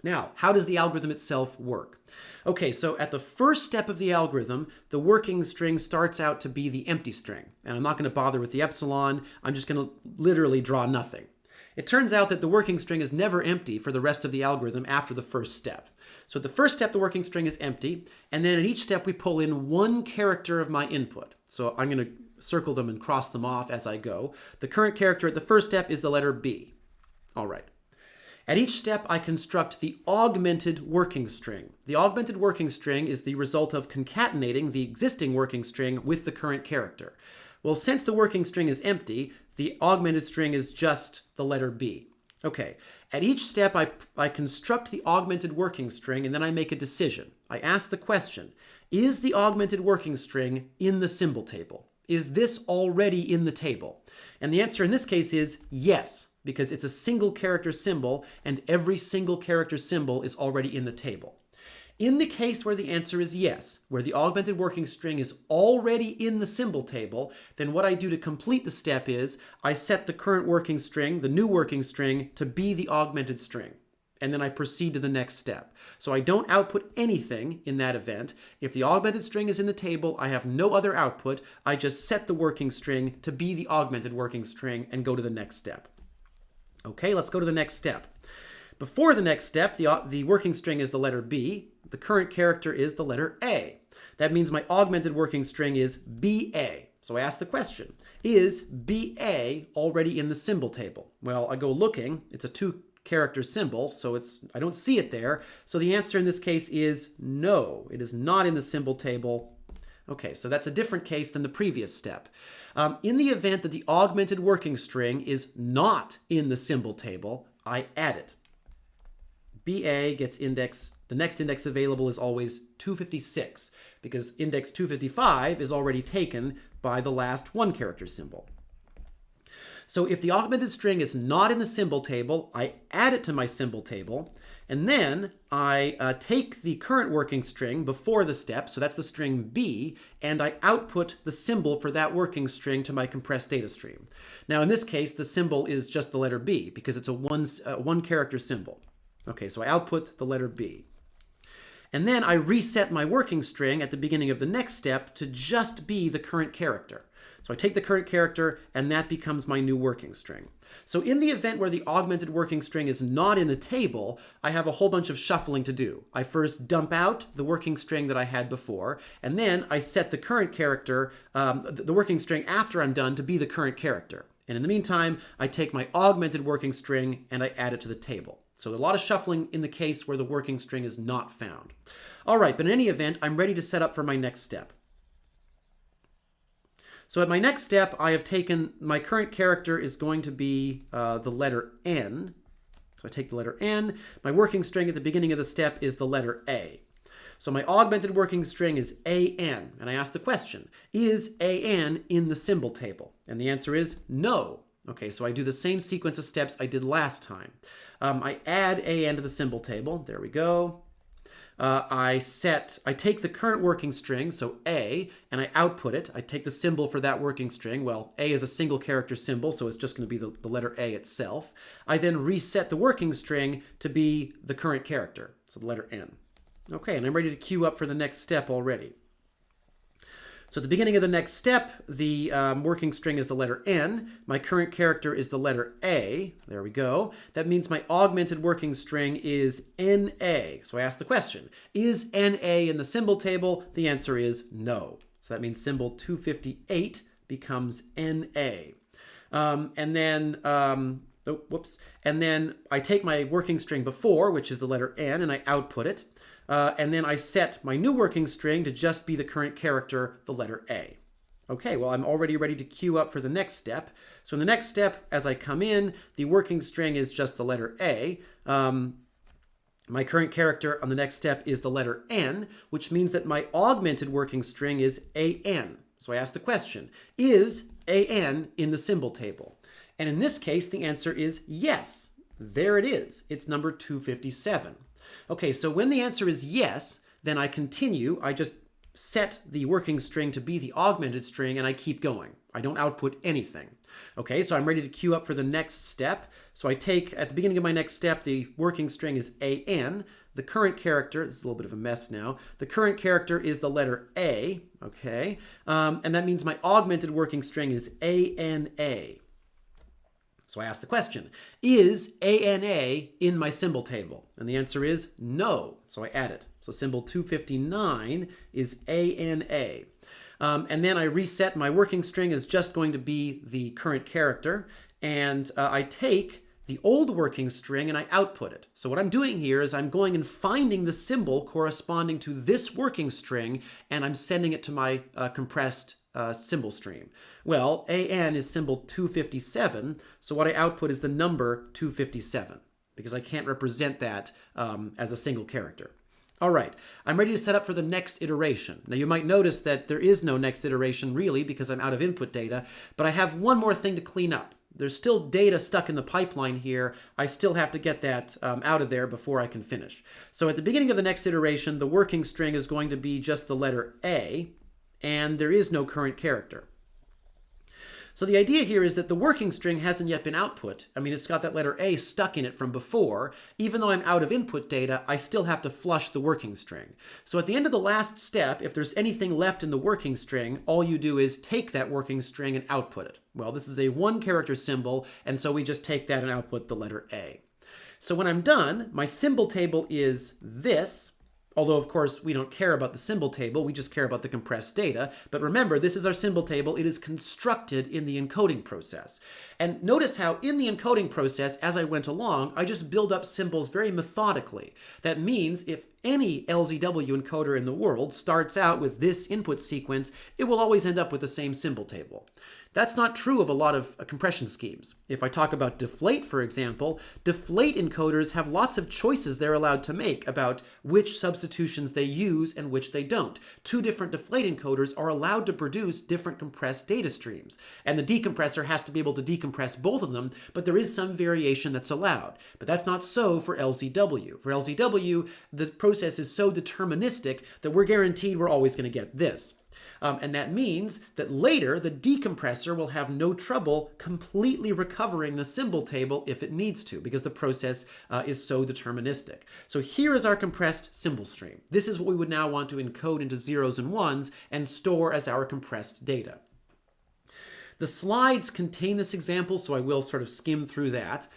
Now, how does the algorithm itself work? Okay, so at the first step of the algorithm, the working string starts out to be the empty string. And I'm not going to bother with the epsilon, I'm just going to literally draw nothing. It turns out that the working string is never empty for the rest of the algorithm after the first step. So at the first step, the working string is empty, and then at each step we pull in one character of my input. So I'm going to circle them and cross them off as I go. The current character at the first step is the letter B. All right. At each step, I construct the augmented working string. The augmented working string is the result of concatenating the existing working string with the current character. Well, since the working string is empty, the augmented string is just the letter B. Okay, at each step I construct the augmented working string and then I make a decision. I ask the question, is the augmented working string in the symbol table? Is this already in the table? And the answer in this case is yes, because it's a single character symbol and every single character symbol is already in the table. In the case where the answer is yes, where the augmented working string is already in the symbol table, then what I do to complete the step is I set the current working string, the new working string, to be the augmented string. And then I proceed to the next step. So I don't output anything in that event. If the augmented string is in the table, I have no other output. I just set the working string to be the augmented working string and go to the next step. Okay, let's go to the next step. Before the next step, the working string is the letter B. The current character is the letter A. That means my augmented working string is BA. So I ask the question, is BA already in the symbol table? Well, I go looking. It's a 2-character symbol, so I don't see it there. So the answer in this case is no. It is not in the symbol table. Okay, so that's a different case than the previous step. In the event that the augmented working string is not in the symbol table, I add it. BA gets index, the next index available is always 256, because index 255 is already taken by the last one character symbol. So if the augmented string is not in the symbol table, I add it to my symbol table, and then I take the current working string before the step, so that's the string B, and I output the symbol for that working string to my compressed data stream. Now in this case, the symbol is just the letter B, because it's a one character symbol. Okay, so I output the letter B. And then I reset my working string at the beginning of the next step to just be the current character. So I take the current character, and that becomes my new working string. So in the event where the augmented working string is not in the table, I have a whole bunch of shuffling to do. I first dump out the working string that I had before, and then I set the current character, the working string after I'm done, to be the current character. And in the meantime, I take my augmented working string and I add it to the table. So a lot of shuffling in the case where the working string is not found. All right, but in any event, I'm ready to set up for my next step. So at my next step, I have taken, my current character is going to be the letter N. So I take the letter N. My working string at the beginning of the step is the letter A. So my augmented working string is AN. And I ask the question, is AN in the symbol table? And the answer is no. Okay, so I do the same sequence of steps I did last time. I add AN to the symbol table. There we go. I take the current working string, so A, and I output it. I take the symbol for that working string. Well, A is a single character symbol, so it's just going to be the letter A itself. I then reset the working string to be the current character, so the letter N. Okay, and I'm ready to queue up for the next step already. So at the beginning of the next step, the working string is the letter N. My current character is the letter A. There we go. That means my augmented working string is NA. So I ask the question, is NA in the symbol table? The answer is no. So that means symbol 258 becomes NA. And then I take my working string before, which is the letter N, and I output it. And then I set my new working string to just be the current character, the letter A. Okay, well, I'm already ready to queue up for the next step. So in the next step, as I come in, the working string is just the letter A. My current character on the next step is the letter N, which means that my augmented working string is AN. So I ask the question, is AN in the symbol table? And in this case, the answer is yes. There it is. It's number 257. Okay, so when the answer is yes, then I continue. I just set the working string to be the augmented string, and I keep going. I don't output anything. Okay, so I'm ready to queue up for the next step. So I take, at the beginning of my next step, the working string is AN. The current character, this is a little bit of a mess now, the current character is the letter A, okay? And that means my augmented working string is ANA. So I ask the question, is ANA in my symbol table? And the answer is no. So I add it. So symbol 259 is ANA. And then I reset my working string as just going to be the current character. And I take the old working string and I output it. So what I'm doing here is I'm going and finding the symbol corresponding to this working string, and I'm sending it to my compressed symbol stream. Well, AN is symbol 257, so what I output is the number 257, because I can't represent that as a single character. All right, I'm ready to set up for the next iteration. Now you might notice that there is no next iteration really because I'm out of input data, but I have one more thing to clean up. There's still data stuck in the pipeline here. I still have to get that out of there before I can finish. So at the beginning of the next iteration, the working string is going to be just the letter A, and there is no current character. So the idea here is that the working string hasn't yet been output. I mean, it's got that letter A stuck in it from before. Even though I'm out of input data, I still have to flush the working string. So at the end of the last step, if there's anything left in the working string, all you do is take that working string and output it. Well, this is a one-character symbol, and so we just take that and output the letter A. So when I'm done, my symbol table is this. Although, of course, we don't care about the symbol table, we just care about the compressed data. But remember, this is our symbol table. It is constructed in the encoding process. And notice how in the encoding process, as I went along, I just build up symbols very methodically. That means if any LZW encoder in the world starts out with this input sequence, it will always end up with the same symbol table. That's not true of a lot of compression schemes. If I talk about deflate, for example, deflate encoders have lots of choices they're allowed to make about which substitutions they use and which they don't. Two different deflate encoders are allowed to produce different compressed data streams, and the decompressor has to be able to decompress both of them, but there is some variation that's allowed. But that's not so for LZW. For LZW, the process is so deterministic that we're guaranteed we're always going to get this. And that means that later the decompressor will have no trouble completely recovering the symbol table if it needs to, because the process is so deterministic. So here is our compressed symbol stream. This is what we would now want to encode into zeros and ones and store as our compressed data. The slides contain this example, so I will sort of skim through that.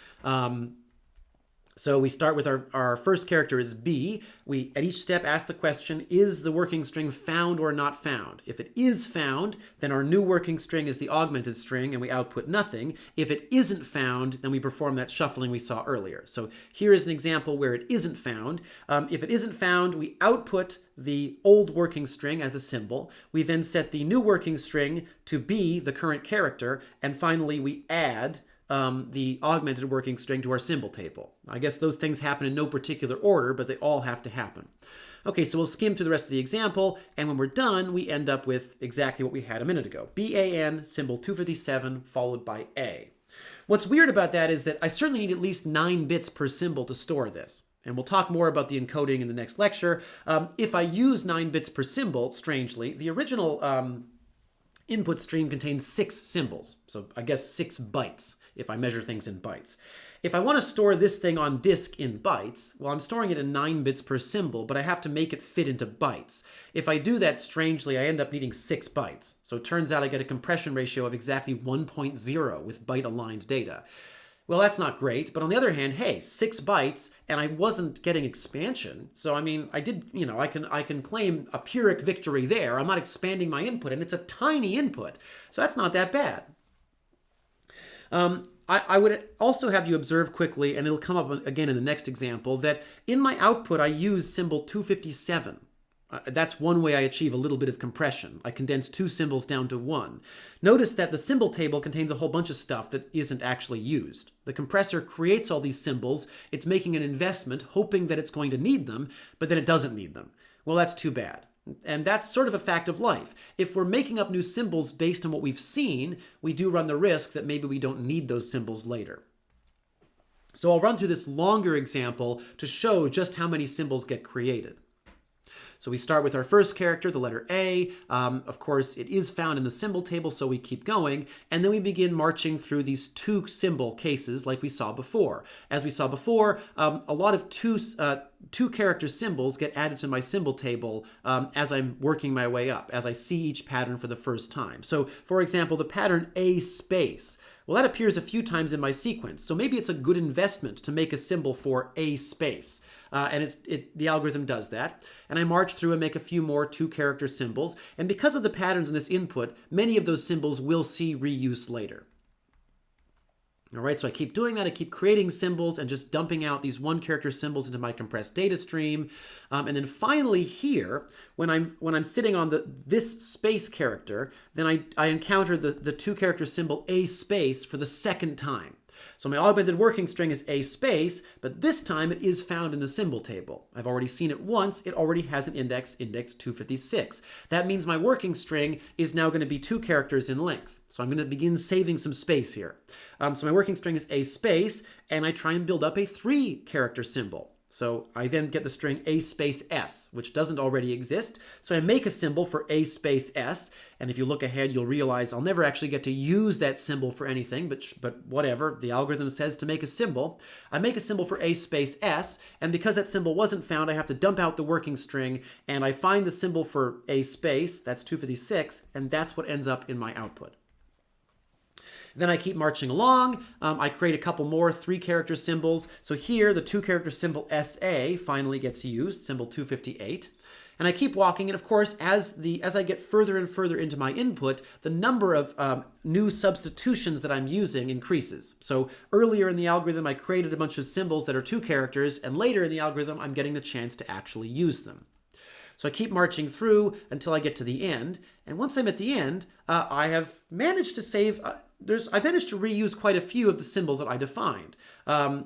So we start with our first character is B. We, at each step, ask the question, is the working string found or not found? If it is found, then our new working string is the augmented string, and we output nothing. If it isn't found, then we perform that shuffling we saw earlier. So here is an example where it isn't found. If it isn't found, we output the old working string as a symbol. We then set the new working string to be the current character, and finally we add the augmented working string to our symbol table. I guess those things happen in no particular order, but they all have to happen. Okay, so we'll skim through the rest of the example, and when we're done, we end up with exactly what we had a minute ago. BAN, symbol 257, followed by A. What's weird about that is that I certainly need at least 9 bits per symbol to store this. And we'll talk more about the encoding in the next lecture. If I use 9 bits per symbol, strangely, the original input stream contains 6 symbols. So I guess 6 bytes, if I measure things in bytes. If I want to store this thing on disk in bytes, well, I'm storing it in 9 bits per symbol, but I have to make it fit into bytes. If I do that, strangely, I end up needing 6 bytes. So it turns out I get a compression ratio of exactly 1.0 with byte-aligned data. Well, that's not great, but on the other hand, hey, 6 bytes, and I wasn't getting expansion. So, I mean, I did, I can claim a Pyrrhic victory there. I'm not expanding my input, and it's a tiny input. So that's not that bad. I would also have you observe quickly, and it'll come up again in the next example, that in my output I use symbol 257. That's one way I achieve a little bit of compression. I condense 2 symbols down to 1. Notice that the symbol table contains a whole bunch of stuff that isn't actually used. The compressor creates all these symbols, it's making an investment, hoping that it's going to need them, but then it doesn't need them. Well, that's too bad. And that's sort of a fact of life. If we're making up new symbols based on what we've seen, we do run the risk that maybe we don't need those symbols later. So I'll run through this longer example to show just how many symbols get created. So we start with our first character, the letter A. Of course, it is found in the symbol table, so we keep going. And then we begin marching through these 2 symbol cases like we saw before. As we saw before, a lot of two character symbols get added to my symbol table as I'm working my way up, as I see each pattern for the first time. So, for example, the pattern A space. Well, that appears a few times in my sequence, so maybe it's a good investment to make a symbol for A space. And the algorithm does that. And I march through and make a few more 2-character symbols. And because of the patterns in this input, many of those symbols will see reuse later. All right, so I keep doing that. I keep creating symbols and just dumping out these 1-character symbols into my compressed data stream. And then finally here, when I'm sitting on this space character, then I encounter the 2-character symbol A space for the second time. So my augmented working string is A space, but this time it is found in the symbol table. I've already seen it once. It already has an index 256. That means my working string is now going to be 2 characters in length. So I'm going to begin saving some space here. So my working string is A space, and I try and build up a 3-character symbol. So I then get the string A space S, which doesn't already exist. So I make a symbol for A space S, and if you look ahead, you'll realize I'll never actually get to use that symbol for anything, but whatever, the algorithm says to make a symbol. I make a symbol for A space S, and because that symbol wasn't found, I have to dump out the working string, and I find the symbol for A space, that's 256, and that's what ends up in my output. Then I keep marching along. I create a couple more 3-character symbols. So here, the 2-character symbol SA finally gets used, symbol 258. And I keep walking, and of course, as I get further and further into my input, the number of new substitutions that I'm using increases. So earlier in the algorithm, I created a bunch of symbols that are 2 characters, and later in the algorithm, I'm getting the chance to actually use them. So I keep marching through until I get to the end, and once I'm at the end, I have managed to save. I managed to reuse quite a few of the symbols that I defined.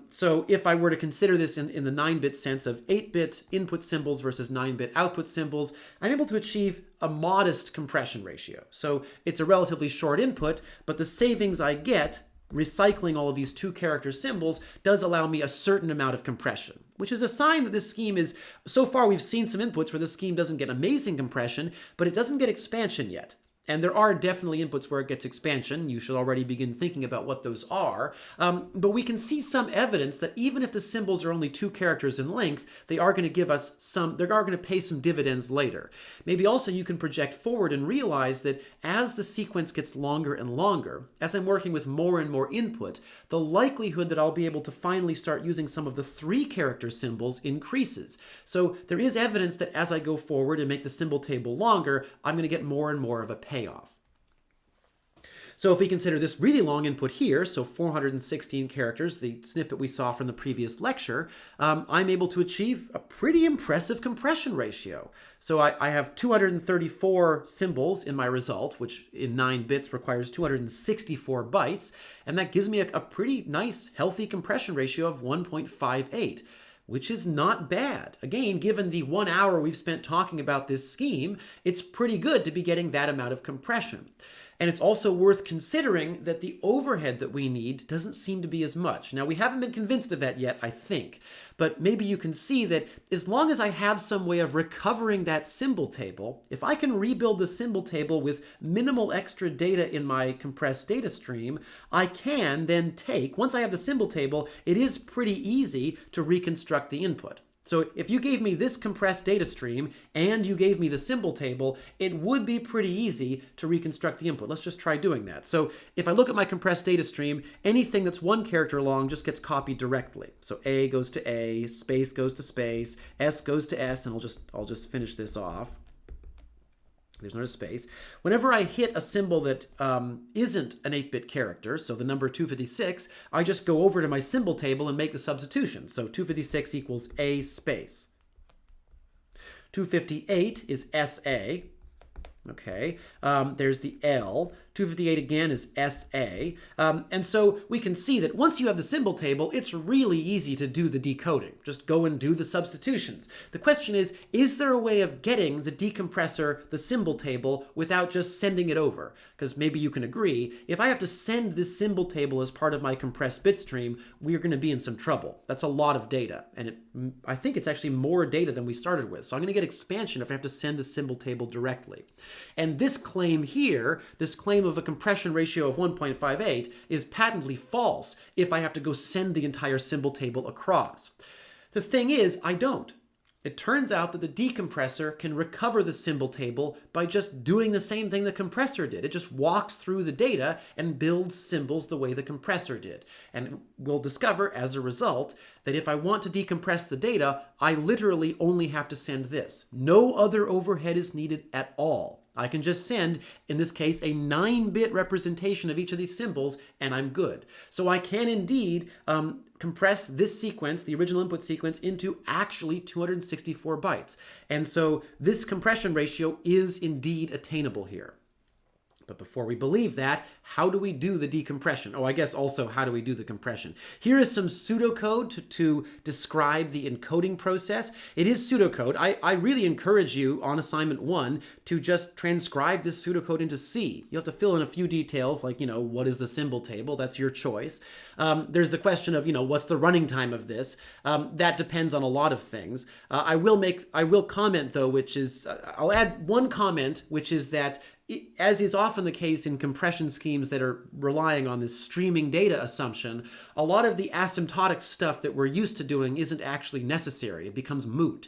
So if I were to consider this in the 9-bit sense of 8-bit input symbols versus 9-bit output symbols, I'm able to achieve a modest compression ratio. So it's a relatively short input, but the savings I get recycling all of these 2-character symbols does allow me a certain amount of compression, which is a sign that this scheme is, so far we've seen some inputs where the scheme doesn't get amazing compression, but it doesn't get expansion yet. And there are definitely inputs where it gets expansion. You should already begin thinking about what those are. But we can see some evidence that even if the symbols are only 2 characters in length, they are going to give us they are going to pay some dividends later. Maybe also you can project forward and realize that as the sequence gets longer and longer, as I'm working with more and more input, the likelihood that I'll be able to finally start using some of the 3-character symbols increases. So there is evidence that as I go forward and make the symbol table longer, I'm going to get more and more of a payoff. So if we consider this really long input here, so 416 characters, the snippet we saw from the previous lecture, I'm able to achieve a pretty impressive compression ratio. So I have 234 symbols in my result, which in 9 bits requires 264 bytes, and that gives me a pretty nice, healthy compression ratio of 1.58. Which is not bad. Again, given the 1 hour we've spent talking about this scheme, it's pretty good to be getting that amount of compression. And it's also worth considering that the overhead that we need doesn't seem to be as much. Now, we haven't been convinced of that yet, I think. But maybe you can see that as long as I have some way of recovering that symbol table, if I can rebuild the symbol table with minimal extra data in my compressed data stream, I can then once I have the symbol table, it is pretty easy to reconstruct the input. So if you gave me this compressed data stream and you gave me the symbol table, it would be pretty easy to reconstruct the input. Let's just try doing that. So if I look at my compressed data stream, anything that's 1 character long just gets copied directly. So A goes to A, space goes to space, S goes to S, and I'll just finish this off. There's not a space. Whenever I hit a symbol that isn't an 8-bit character, so the number 256, I just go over to my symbol table and make the substitution. So 256 equals A space. 258 is SA. Okay, there's the L. 258 again is SA. And so we can see that once you have the symbol table, it's really easy to do the decoding. Just go and do the substitutions. The question is there a way of getting the decompressor, the symbol table, without just sending it over? Because maybe you can agree, if I have to send this symbol table as part of my compressed bit stream, we're going to be in some trouble. That's a lot of data. And I think it's actually more data than we started with. So I'm going to get expansion if I have to send the symbol table directly. And this claim here, this claim of a compression ratio of 1.58 is patently false if I have to go send the entire symbol table across. The thing is, I don't. It turns out that the decompressor can recover the symbol table by just doing the same thing the compressor did. It just walks through the data and builds symbols the way the compressor did. And we'll discover as a result that if I want to decompress the data, I literally only have to send this. No other overhead is needed at all. I can just send, in this case, a 9-bit representation of each of these symbols, and I'm good. So I can indeed compress this sequence, the original input sequence, into actually 264 bytes. And so this compression ratio is indeed attainable here. But before we believe that, how do we do the decompression? Oh, I guess also how do we do the compression? Here is some pseudocode to describe the encoding process. It is pseudocode. I really encourage you on assignment 1 to just transcribe this pseudocode into C. You'll have to fill in a few details like, what is the symbol table? That's your choice. There's the question of, what's the running time of this? That depends on a lot of things. I will comment though, which is, I'll add one comment, which is that as is often the case in compression schemes that are relying on this streaming data assumption, a lot of the asymptotic stuff that we're used to doing isn't actually necessary. It becomes moot.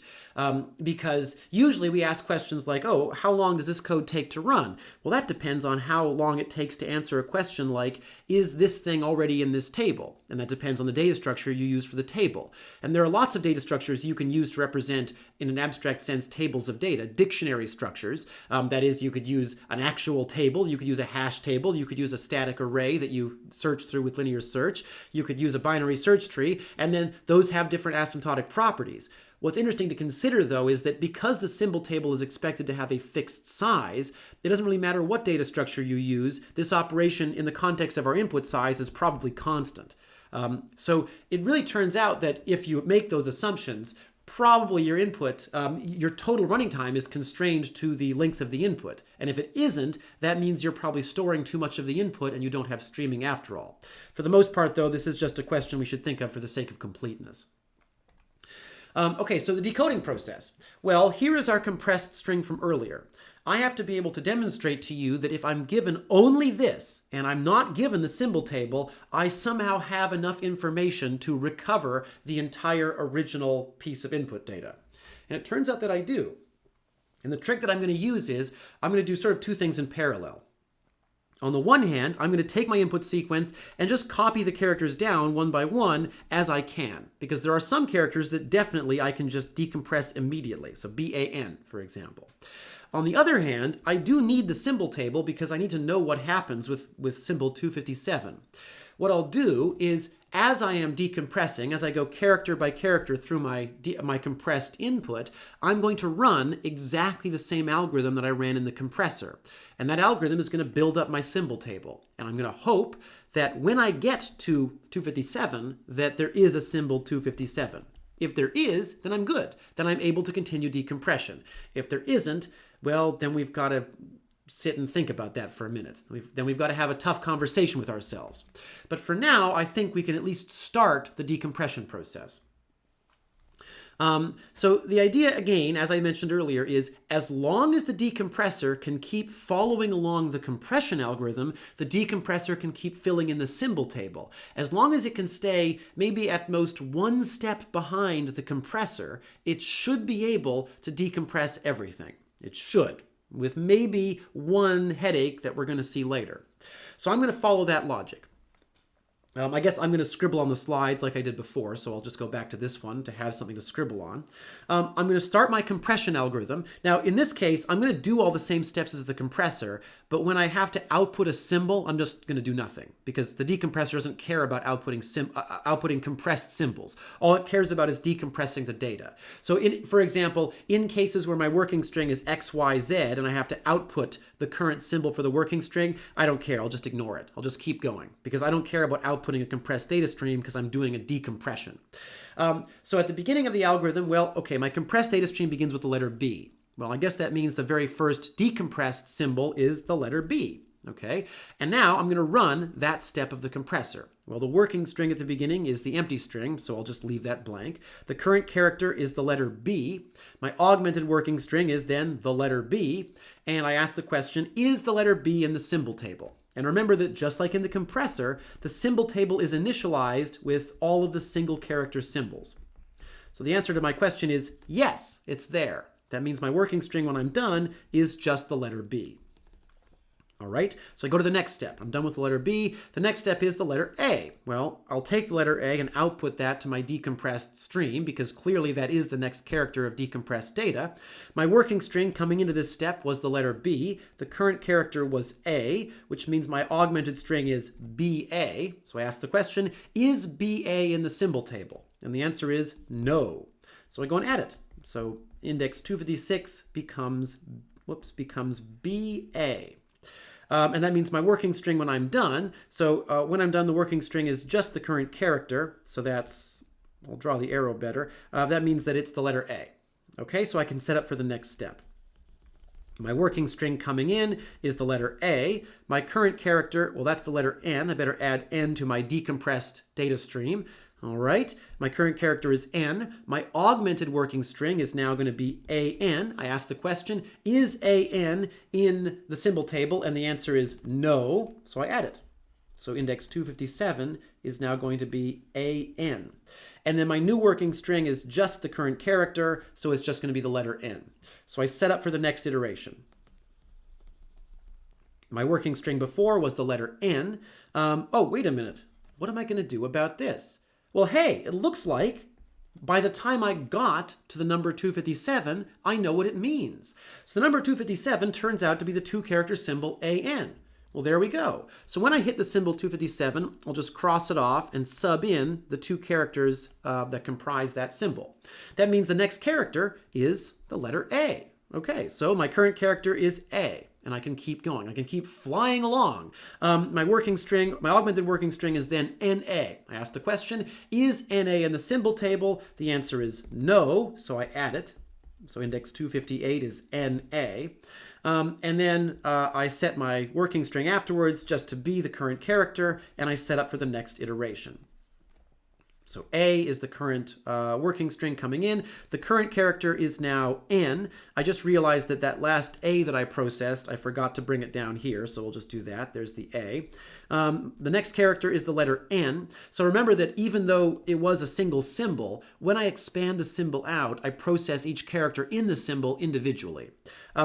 Because usually we ask questions like, oh, how long does this code take to run? Well, that depends on how long it takes to answer a question like, is this thing already in this table? And that depends on the data structure you use for the table. And there are lots of data structures you can use to represent, in an abstract sense, tables of data, dictionary structures. That is, you could use an actual table, you could use a hash table, you could use a static array that you search through with linear search, you could use a binary search tree, and then those have different asymptotic properties. What's interesting to consider, though, is that because the symbol table is expected to have a fixed size, it doesn't really matter what data structure you use. This operation, in the context of our input size, is probably constant. So it really turns out that if you make those assumptions, probably your input, your total running time is constrained to the length of the input. And if it isn't, that means you're probably storing too much of the input and you don't have streaming after all. For the most part, though, this is just a question we should think of for the sake of completeness. Okay, so the decoding process. Well, here is our compressed string from earlier. I have to be able to demonstrate to you that if I'm given only this, and I'm not given the symbol table, I somehow have enough information to recover the entire original piece of input data. And it turns out that I do. And the trick that I'm going to use is, I'm going to do sort of two things in parallel. On the one hand, I'm going to take my input sequence and just copy the characters down one by one as I can, because there are some characters that definitely I can just decompress immediately. So BAN, for example. On the other hand, I do need the symbol table because I need to know what happens with symbol 257. What I'll do is, as I am decompressing, as I go character by character through my compressed input, I'm going to run exactly the same algorithm that I ran in the compressor. And that algorithm is going to build up my symbol table. And I'm going to hope that when I get to 257, that there is a symbol 257. If there is, then I'm good. Then I'm able to continue decompression. If there isn't, well, then we've got to sit and think about that for a minute. Then we've got to have a tough conversation with ourselves. But for now, I think we can at least start the decompression process. So the idea, again, as I mentioned earlier, is as long as the decompressor can keep following along the compression algorithm, the decompressor can keep filling in the symbol table. As long as it can stay maybe at most one step behind the compressor, it should be able to decompress everything. It should, with maybe one headache that we're going to see later. So I'm going to follow that logic. I guess I'm going to scribble on the slides like I did before, so I'll just go back to this one to have something to scribble on. I'm going to start my compression algorithm. Now, in this case, I'm going to do all the same steps as the compressor, but when I have to output a symbol, I'm just going to do nothing, because the decompressor doesn't care about outputting compressed symbols. All it cares about is decompressing the data. So, for example, in cases where my working string is XYZ and I have to output the current symbol for the working string, I don't care. I'll just ignore it. I'll just keep going, because I don't care about outputting a compressed data stream because I'm doing a decompression. So at the beginning of the algorithm, well, okay, my compressed data stream begins with the letter B. Well, I guess that means the very first decompressed symbol is the letter B. Okay, and now I'm going to run that step of the compressor. Well, the working string at the beginning is the empty string, so I'll just leave that blank. The current character is the letter B. My augmented working string is then the letter B, and I ask the question, is the letter B in the symbol table? And remember that just like in the compressor, the symbol table is initialized with all of the single character symbols. So the answer to my question is yes, it's there. That means my working string when I'm done is just the letter B. All right, so I go to the next step. I'm done with the letter B. The next step is the letter A. Well, I'll take the letter A and output that to my decompressed stream, because clearly that is the next character of decompressed data. My working string coming into this step was the letter B. The current character was A, which means my augmented string is BA. So I ask the question, is BA in the symbol table? And the answer is no. So I go and add it. So index 256 becomes BA. And that means my working string when I'm done. So when I'm done, the working string is just the current character. So that's, I'll draw the arrow better. That means that it's the letter A. Okay, so I can set up for the next step. My working string coming in is the letter A. My current character, well, that's the letter N. I better add N to my decompressed data stream. All right, my current character is n. My augmented working string is now going to be an. I ask the question, is an in the symbol table? And the answer is no, so I add it. So index 257 is now going to be an. And then my new working string is just the current character, so it's just going to be the letter n. So I set up for the next iteration. My working string before was the letter n. Oh, wait a minute. What am I going to do about this? Well, hey, it looks like by the time I got to the number 257, I know what it means. So the number 257 turns out to be the two-character symbol an. Well, there we go. So when I hit the symbol 257, I'll just cross it off and sub in the two characters that comprise that symbol. That means the next character is the letter A. Okay, so my current character is A. And I can keep going. I can keep flying along. My augmented working string is then NA. I ask the question, is NA in the symbol table? The answer is no, so I add it. So index 258 is NA. And then I set my working string afterwards just to be the current character, and I set up for the next iteration. So A is the current working string coming in. The current character is now N. I just realized that that last A that I processed, I forgot to bring it down here, so we'll just do that. There's the A. The next character is the letter N. So remember that even though it was a single symbol, when I expand the symbol out, I process each character in the symbol individually.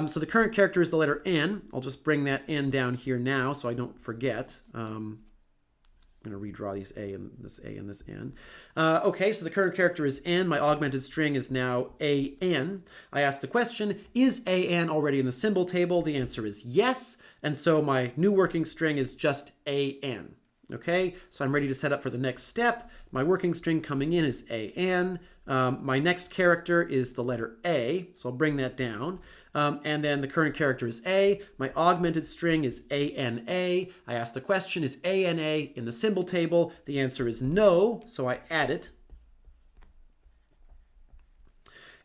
So the current character is the letter N. I'll just bring that N down here now so I don't forget. I'm going to redraw these A and this N. Okay, so the current character is N. My augmented string is now AN. I ask the question, is AN already in the symbol table? The answer is yes. And so my new working string is just AN. Okay, so I'm ready to set up for the next step. My working string coming in is AN. My next character is the letter A, so I'll bring that down. And then the current character is A. My augmented string is ANA. I ask the question, is ANA in the symbol table? The answer is no, so I add it.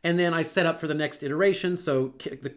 And then I set up for the next iteration, so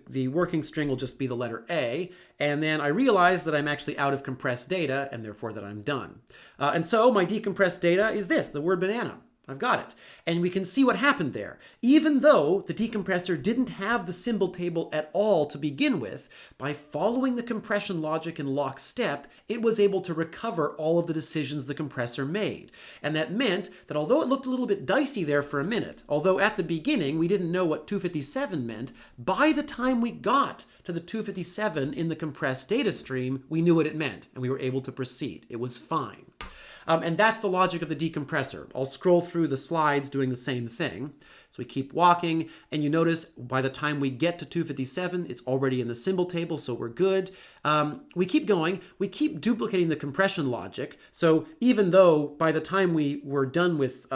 the working string will just be the letter A. And then I realize that I'm actually out of compressed data, and therefore that I'm done. And so my decompressed data is this, the word banana. I've got it. And we can see what happened there. Even though the decompressor didn't have the symbol table at all to begin with, by following the compression logic in lockstep, it was able to recover all of the decisions the compressor made. And that meant that although it looked a little bit dicey there for a minute, although at the beginning we didn't know what 257 meant, by the time we got to the 257 in the compressed data stream, we knew what it meant, and we were able to proceed. It was fine. And that's the logic of the decompressor. I'll scroll through the slides doing the same thing. So we keep walking, and you notice by the time we get to 257, it's already in the symbol table, so we're good. We keep going. We keep duplicating the compression logic. So even though by the time we were done with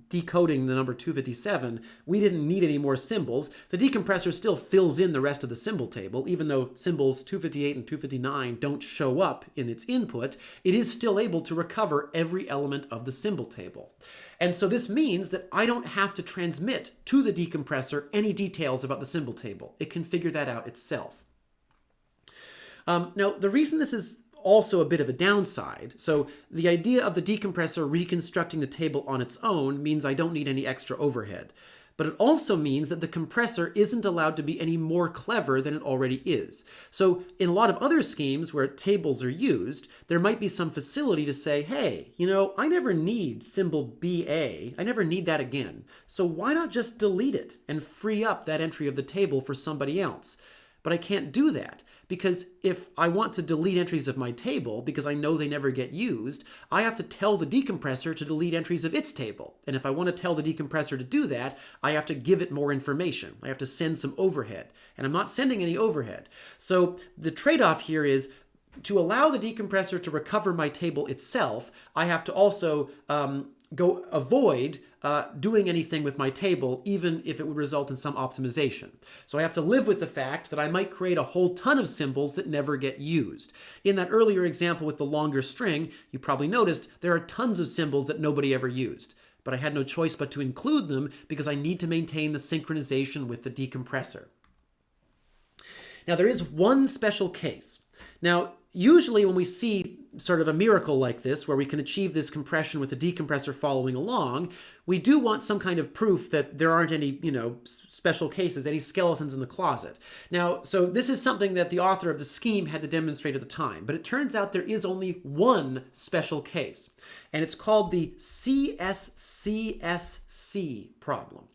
decoding the number 257, we didn't need any more symbols, the decompressor still fills in the rest of the symbol table. Even though symbols 258 and 259 don't show up in its input, it is still able to recover every element of the symbol table. And so this means that I don't have to transmit to the decompressor any details about the symbol table. It can figure that out itself. Now, the reason this is also a bit of a downside, so the idea of the decompressor reconstructing the table on its own means I don't need any extra overhead. But it also means that the compressor isn't allowed to be any more clever than it already is. So in a lot of other schemes where tables are used, there might be some facility to say, hey, you know, I never need symbol BA. I never need that again. So why not just delete it and free up that entry of the table for somebody else? But I can't do that because if I want to delete entries of my table because I know they never get used, I have to tell the decompressor to delete entries of its table. And if I want to tell the decompressor to do that, I have to give it more information. I have to send some overhead. And I'm not sending any overhead. So the trade-off here is to allow the decompressor to recover my table itself, I have to also avoid doing anything with my table, even if it would result in some optimization. So I have to live with the fact that I might create a whole ton of symbols that never get used. In that earlier example with the longer string, you probably noticed there are tons of symbols that nobody ever used. But I had no choice but to include them because I need to maintain the synchronization with the decompressor. Now there is one special case. Now, usually when we see sort of a miracle like this, where we can achieve this compression with the decompressor following along, we do want some kind of proof that there aren't any, special cases, any skeletons in the closet. Now, so this is something that the author of the scheme had to demonstrate at the time, but it turns out there is only one special case, and it's called the cScSc problem.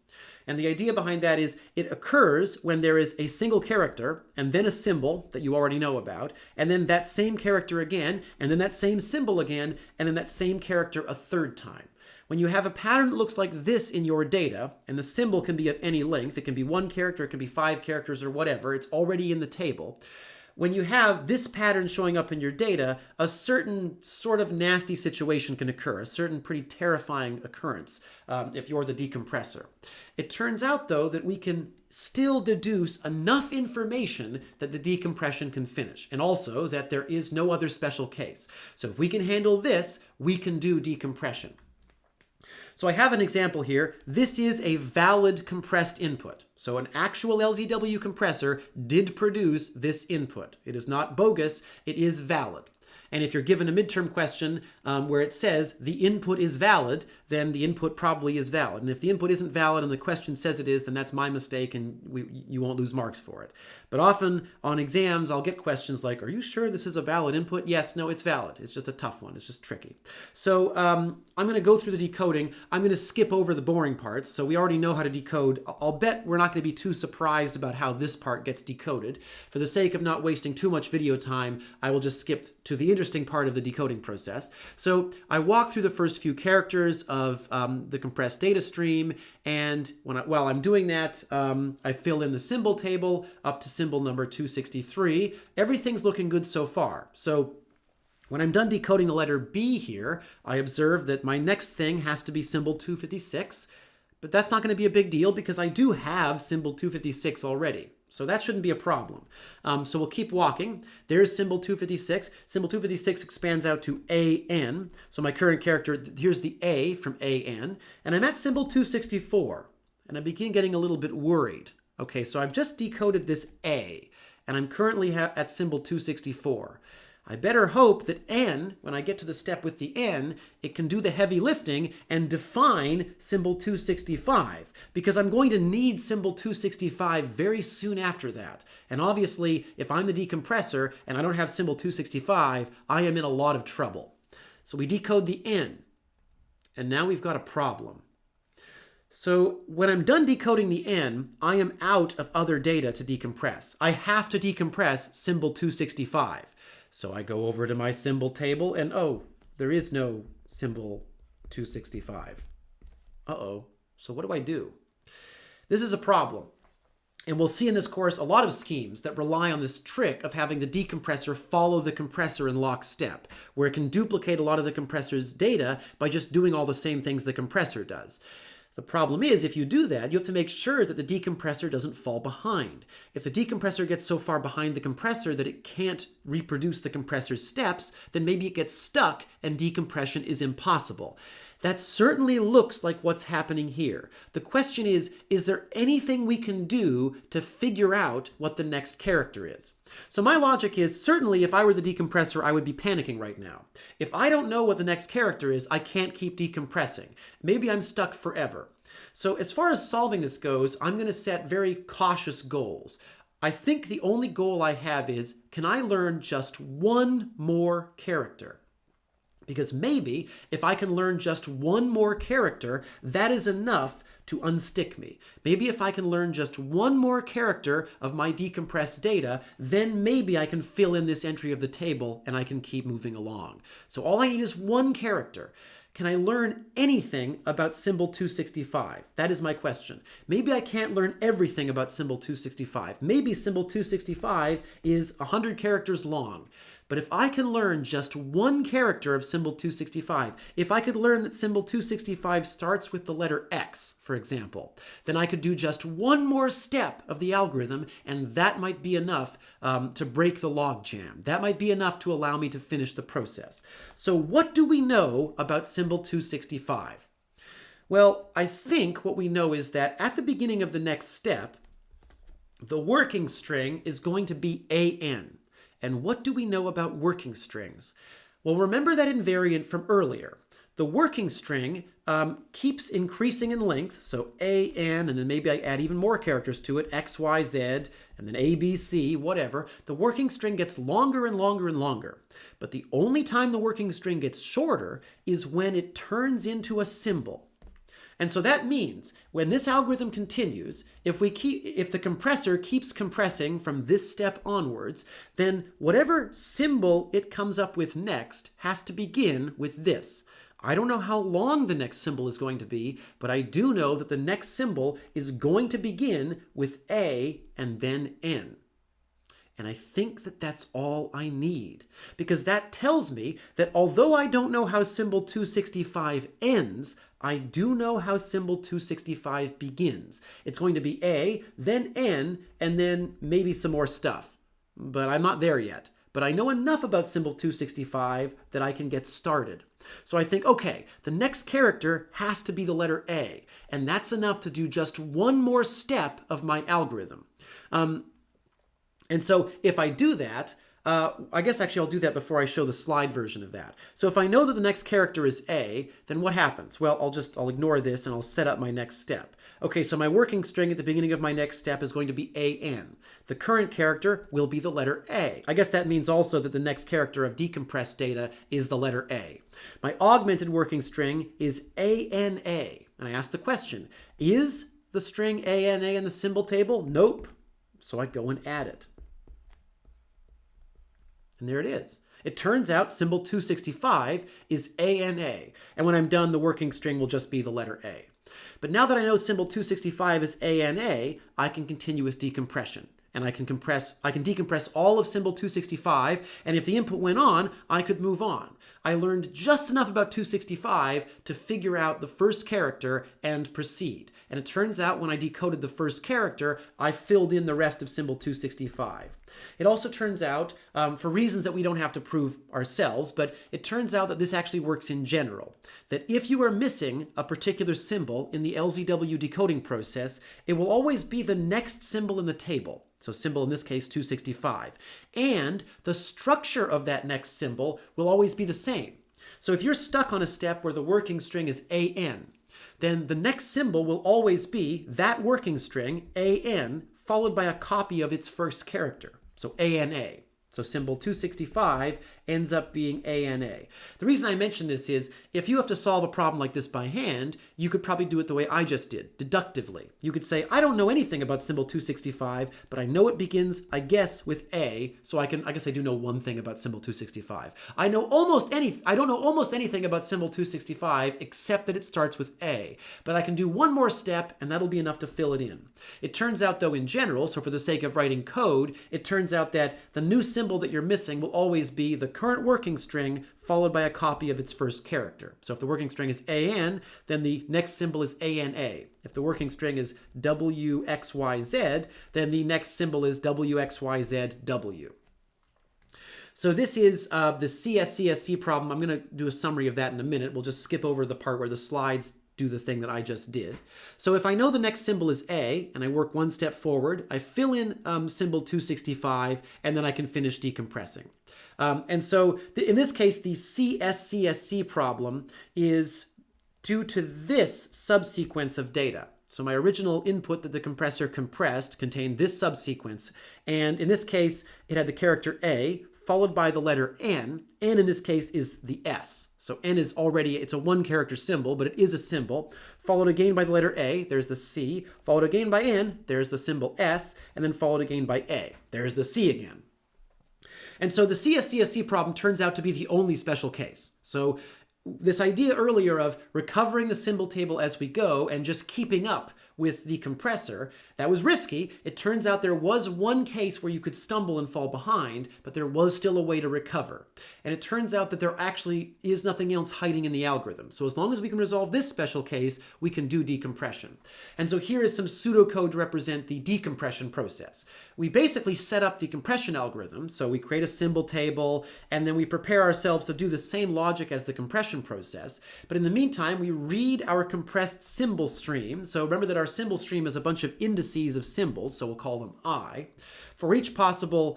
And the idea behind that is it occurs when there is a single character and then a symbol that you already know about, and then that same character again, and then that same symbol again, and then that same character a third time. When you have a pattern that looks like this in your data, and the symbol can be of any length, it can be one character, it can be 5 characters or whatever, it's already in the table. When you have this pattern showing up in your data, a certain sort of nasty situation can occur, a certain pretty terrifying occurrence if you're the decompressor. It turns out, though, that we can still deduce enough information that the decompression can finish, and also that there is no other special case. So if we can handle this, we can do decompression. So I have an example here. This is a valid compressed input. So an actual LZW compressor did produce this input. It is not bogus, it is valid. And if you're given a midterm question where it says the input is valid, then the input probably is valid. And if the input isn't valid and the question says it is, then that's my mistake and you won't lose marks for it. But often on exams, I'll get questions like, are you sure this is a valid input? Yes, no, it's valid. It's just a tough one. It's just tricky. So I'm going to go through the decoding. I'm going to skip over the boring parts. So we already know how to decode. I'll bet we're not going to be too surprised about how this part gets decoded. For the sake of not wasting too much video time, I will just skip to the interesting part of the decoding process. So I walk through the first few characters of the compressed data stream, and while I'm doing that, I fill in the symbol table up to symbol number 263. Everything's looking good so far. So when I'm done decoding the letter B here, I observe that my next thing has to be symbol 256, but that's not going to be a big deal because I do have symbol 256 already. So that shouldn't be a problem. So we'll keep walking. There's symbol 256. Symbol 256 expands out to AN. So my current character, here's the A from AN. And I'm at symbol 264. And I begin getting a little bit worried. Okay, so I've just decoded this A. And I'm currently at symbol 264. I better hope that N, when I get to the step with the N, it can do the heavy lifting and define symbol 265, because I'm going to need symbol 265 very soon after that. And obviously, if I'm the decompressor and I don't have symbol 265, I am in a lot of trouble. So we decode the N, and now we've got a problem. So when I'm done decoding the N, I am out of other data to decompress. I have to decompress symbol 265. So I go over to my symbol table and oh, there is no symbol 265. Uh-oh, so what do I do? This is a problem. And we'll see in this course a lot of schemes that rely on this trick of having the decompressor follow the compressor in lockstep, where it can duplicate a lot of the compressor's data by just doing all the same things the compressor does. The problem is, if you do that, you have to make sure that the decompressor doesn't fall behind. If the decompressor gets so far behind the compressor that it can't reproduce the compressor's steps, then maybe it gets stuck and decompression is impossible. That certainly looks like what's happening here. The question is there anything we can do to figure out what the next character is? So my logic is, certainly if I were the decompressor, I would be panicking right now. If I don't know what the next character is, I can't keep decompressing. Maybe I'm stuck forever. So as far as solving this goes, I'm going to set very cautious goals. I think the only goal I have is, can I learn just one more character? Because maybe if I can learn just one more character, that is enough to unstick me. Maybe if I can learn just one more character of my decompressed data, then maybe I can fill in this entry of the table and I can keep moving along. So all I need is one character. Can I learn anything about symbol 265? That is my question. Maybe I can't learn everything about symbol 265. Maybe symbol 265 is 100 characters long. But if I can learn just one character of symbol 265, if I could learn that symbol 265 starts with the letter X, for example, then I could do just one more step of the algorithm, and that might be enough to break the logjam. That might be enough to allow me to finish the process. So what do we know about symbol 265? Well, I think what we know is that at the beginning of the next step, the working string is going to be AN. And what do we know about working strings? Well, remember that invariant from earlier. The working string keeps increasing in length, so AN, and then maybe I add even more characters to it, X, Y, Z, and then ABC, whatever. The working string gets longer and longer and longer. But the only time the working string gets shorter is when it turns into a symbol. And so that means when this algorithm continues, if the compressor keeps compressing from this step onwards, then whatever symbol it comes up with next has to begin with this. I don't know how long the next symbol is going to be, but I do know that the next symbol is going to begin with A and then N. And I think that that's all I need, because that tells me that although I don't know how symbol 265 ends, I do know how symbol 265 begins. It's going to be A, then N, and then maybe some more stuff. But I'm not there yet. But I know enough about symbol 265 that I can get started. So I think, okay, the next character has to be the letter A, and that's enough to do just one more step of my algorithm. And so if I do that, I guess actually I'll do that before I show the slide version of that. So if I know that the next character is A, then what happens? Well, I'll ignore this and I'll set up my next step. Okay, so my working string at the beginning of my next step is going to be AN. The current character will be the letter A. I guess that means also that the next character of decompressed data is the letter A. My augmented working string is ANA. And I ask the question, is the string ANA in the symbol table? Nope. So I go and add it. And there it is. It turns out symbol 265 is ANA. And when I'm done, the working string will just be the letter A. But now that I know symbol 265 is ANA, I can continue with decompression. And I can decompress all of symbol 265, and if the input went on, I could move on. I learned just enough about 265 to figure out the first character and proceed. And it turns out when I decoded the first character, I filled in the rest of symbol 265. It also turns out, for reasons that we don't have to prove ourselves, but it turns out that this actually works in general. That if you are missing a particular symbol in the LZW decoding process, it will always be the next symbol in the table. So symbol in this case 265. And the structure of that next symbol will always be the same. So if you're stuck on a step where the working string is AN, then the next symbol will always be that working string, AN, followed by a copy of its first character. So ANA. So symbol 265 ends up being ANA. The reason I mention this is if you have to solve a problem like this by hand, you could probably do it the way I just did, deductively. You could say, I don't know anything about symbol 265, but I know it begins, I guess, with A, so I guess I do know one thing about symbol 265. I don't know almost anything about symbol 265 except that it starts with A, but I can do one more step and that'll be enough to fill it in. It turns out though in general, so for the sake of writing code, it turns out that the new symbol that you're missing will always be the current working string followed by a copy of its first character. So if the working string is AN, then the next symbol is ANA. If the working string is WXYZ, then the next symbol is WXYZW. So this is the cScSc problem. I'm going to do a summary of that in a minute. We'll just skip over the part where the slides do the thing that I just did. So if I know the next symbol is A, and I work one step forward, I fill in symbol 265, and then I can finish decompressing. And so in this case, the cScSc problem is due to this subsequence of data. So my original input that the compressor compressed contained this subsequence, and in this case, it had the character A, followed by the letter N. N in this case is the S. So N is already, it's a one-character symbol, but it is a symbol. Followed again by the letter A, there's the C. Followed again by N, there's the symbol S. And then followed again by A, there's the C again. And so the cScSc problem turns out to be the only special case. So this idea earlier of recovering the symbol table as we go and just keeping up with the compressor, that was risky. It turns out there was one case where you could stumble and fall behind, but there was still a way to recover. And it turns out that there actually is nothing else hiding in the algorithm. So as long as we can resolve this special case, we can do decompression. And so here is some pseudocode to represent the decompression process. We basically set up the compression algorithm. So we create a symbol table, and then we prepare ourselves to do the same logic as the compression process. But in the meantime, we read our compressed symbol stream. So remember that our symbol stream is a bunch of indices of symbols, so we'll call them I. For each symbol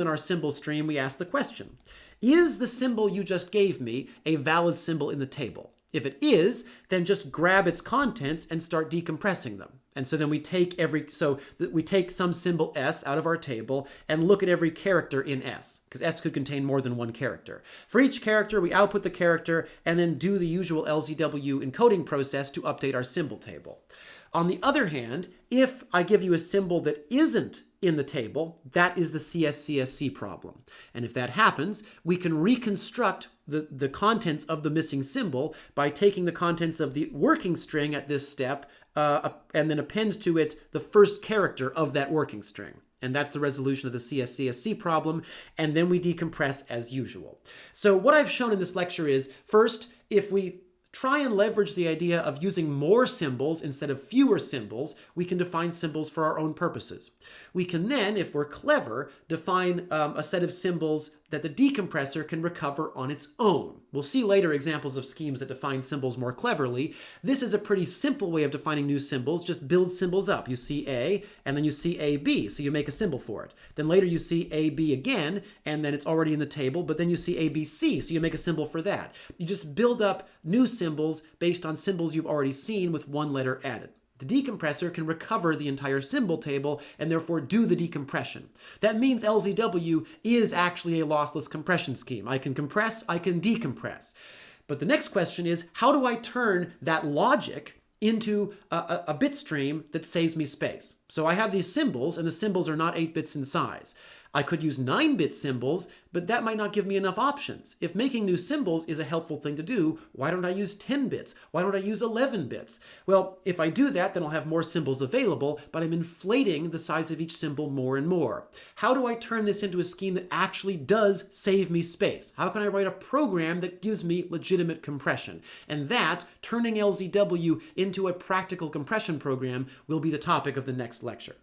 in our symbol stream, we ask the question, Is the symbol you just gave me a valid symbol in the table? If it is, then just grab its contents and start decompressing them. And so then we take some symbol S out of our table and look at every character in S, because S could contain more than one character. For each character, we output the character and then do the usual LZW encoding process to update our symbol table. On the other hand, if I give you a symbol that isn't in the table, that is the cScSc problem. And if that happens, we can reconstruct the contents of the missing symbol by taking the contents of the working string at this step and then append to it the first character of that working string. And that's the resolution of the cScSc problem, and then we decompress as usual. So what I've shown in this lecture is, first, if we try and leverage the idea of using more symbols instead of fewer symbols, we can define symbols for our own purposes. We can then, if we're clever, define a set of symbols that the decompressor can recover on its own. We'll see later examples of schemes that define symbols more cleverly. This is a pretty simple way of defining new symbols. Just build symbols up. You see A, and then you see AB, so you make a symbol for it. Then later you see AB again, and then it's already in the table, but then you see ABC, so you make a symbol for that. You just build up new symbols based on symbols you've already seen with one letter added. The decompressor can recover the entire symbol table and therefore do the decompression. That means LZW is actually a lossless compression scheme. I can compress, I can decompress. But the next question is, how do I turn that logic into a bit stream that saves me space? So I have these symbols, and the symbols are not 8 bits in size. I could use 9-bit symbols, but that might not give me enough options. If making new symbols is a helpful thing to do, why don't I use 10 bits? Why don't I use 11 bits? Well, if I do that, then I'll have more symbols available, but I'm inflating the size of each symbol more and more. How do I turn this into a scheme that actually does save me space? How can I write a program that gives me legitimate compression? And that, turning LZW into a practical compression program, will be the topic of the next lecture.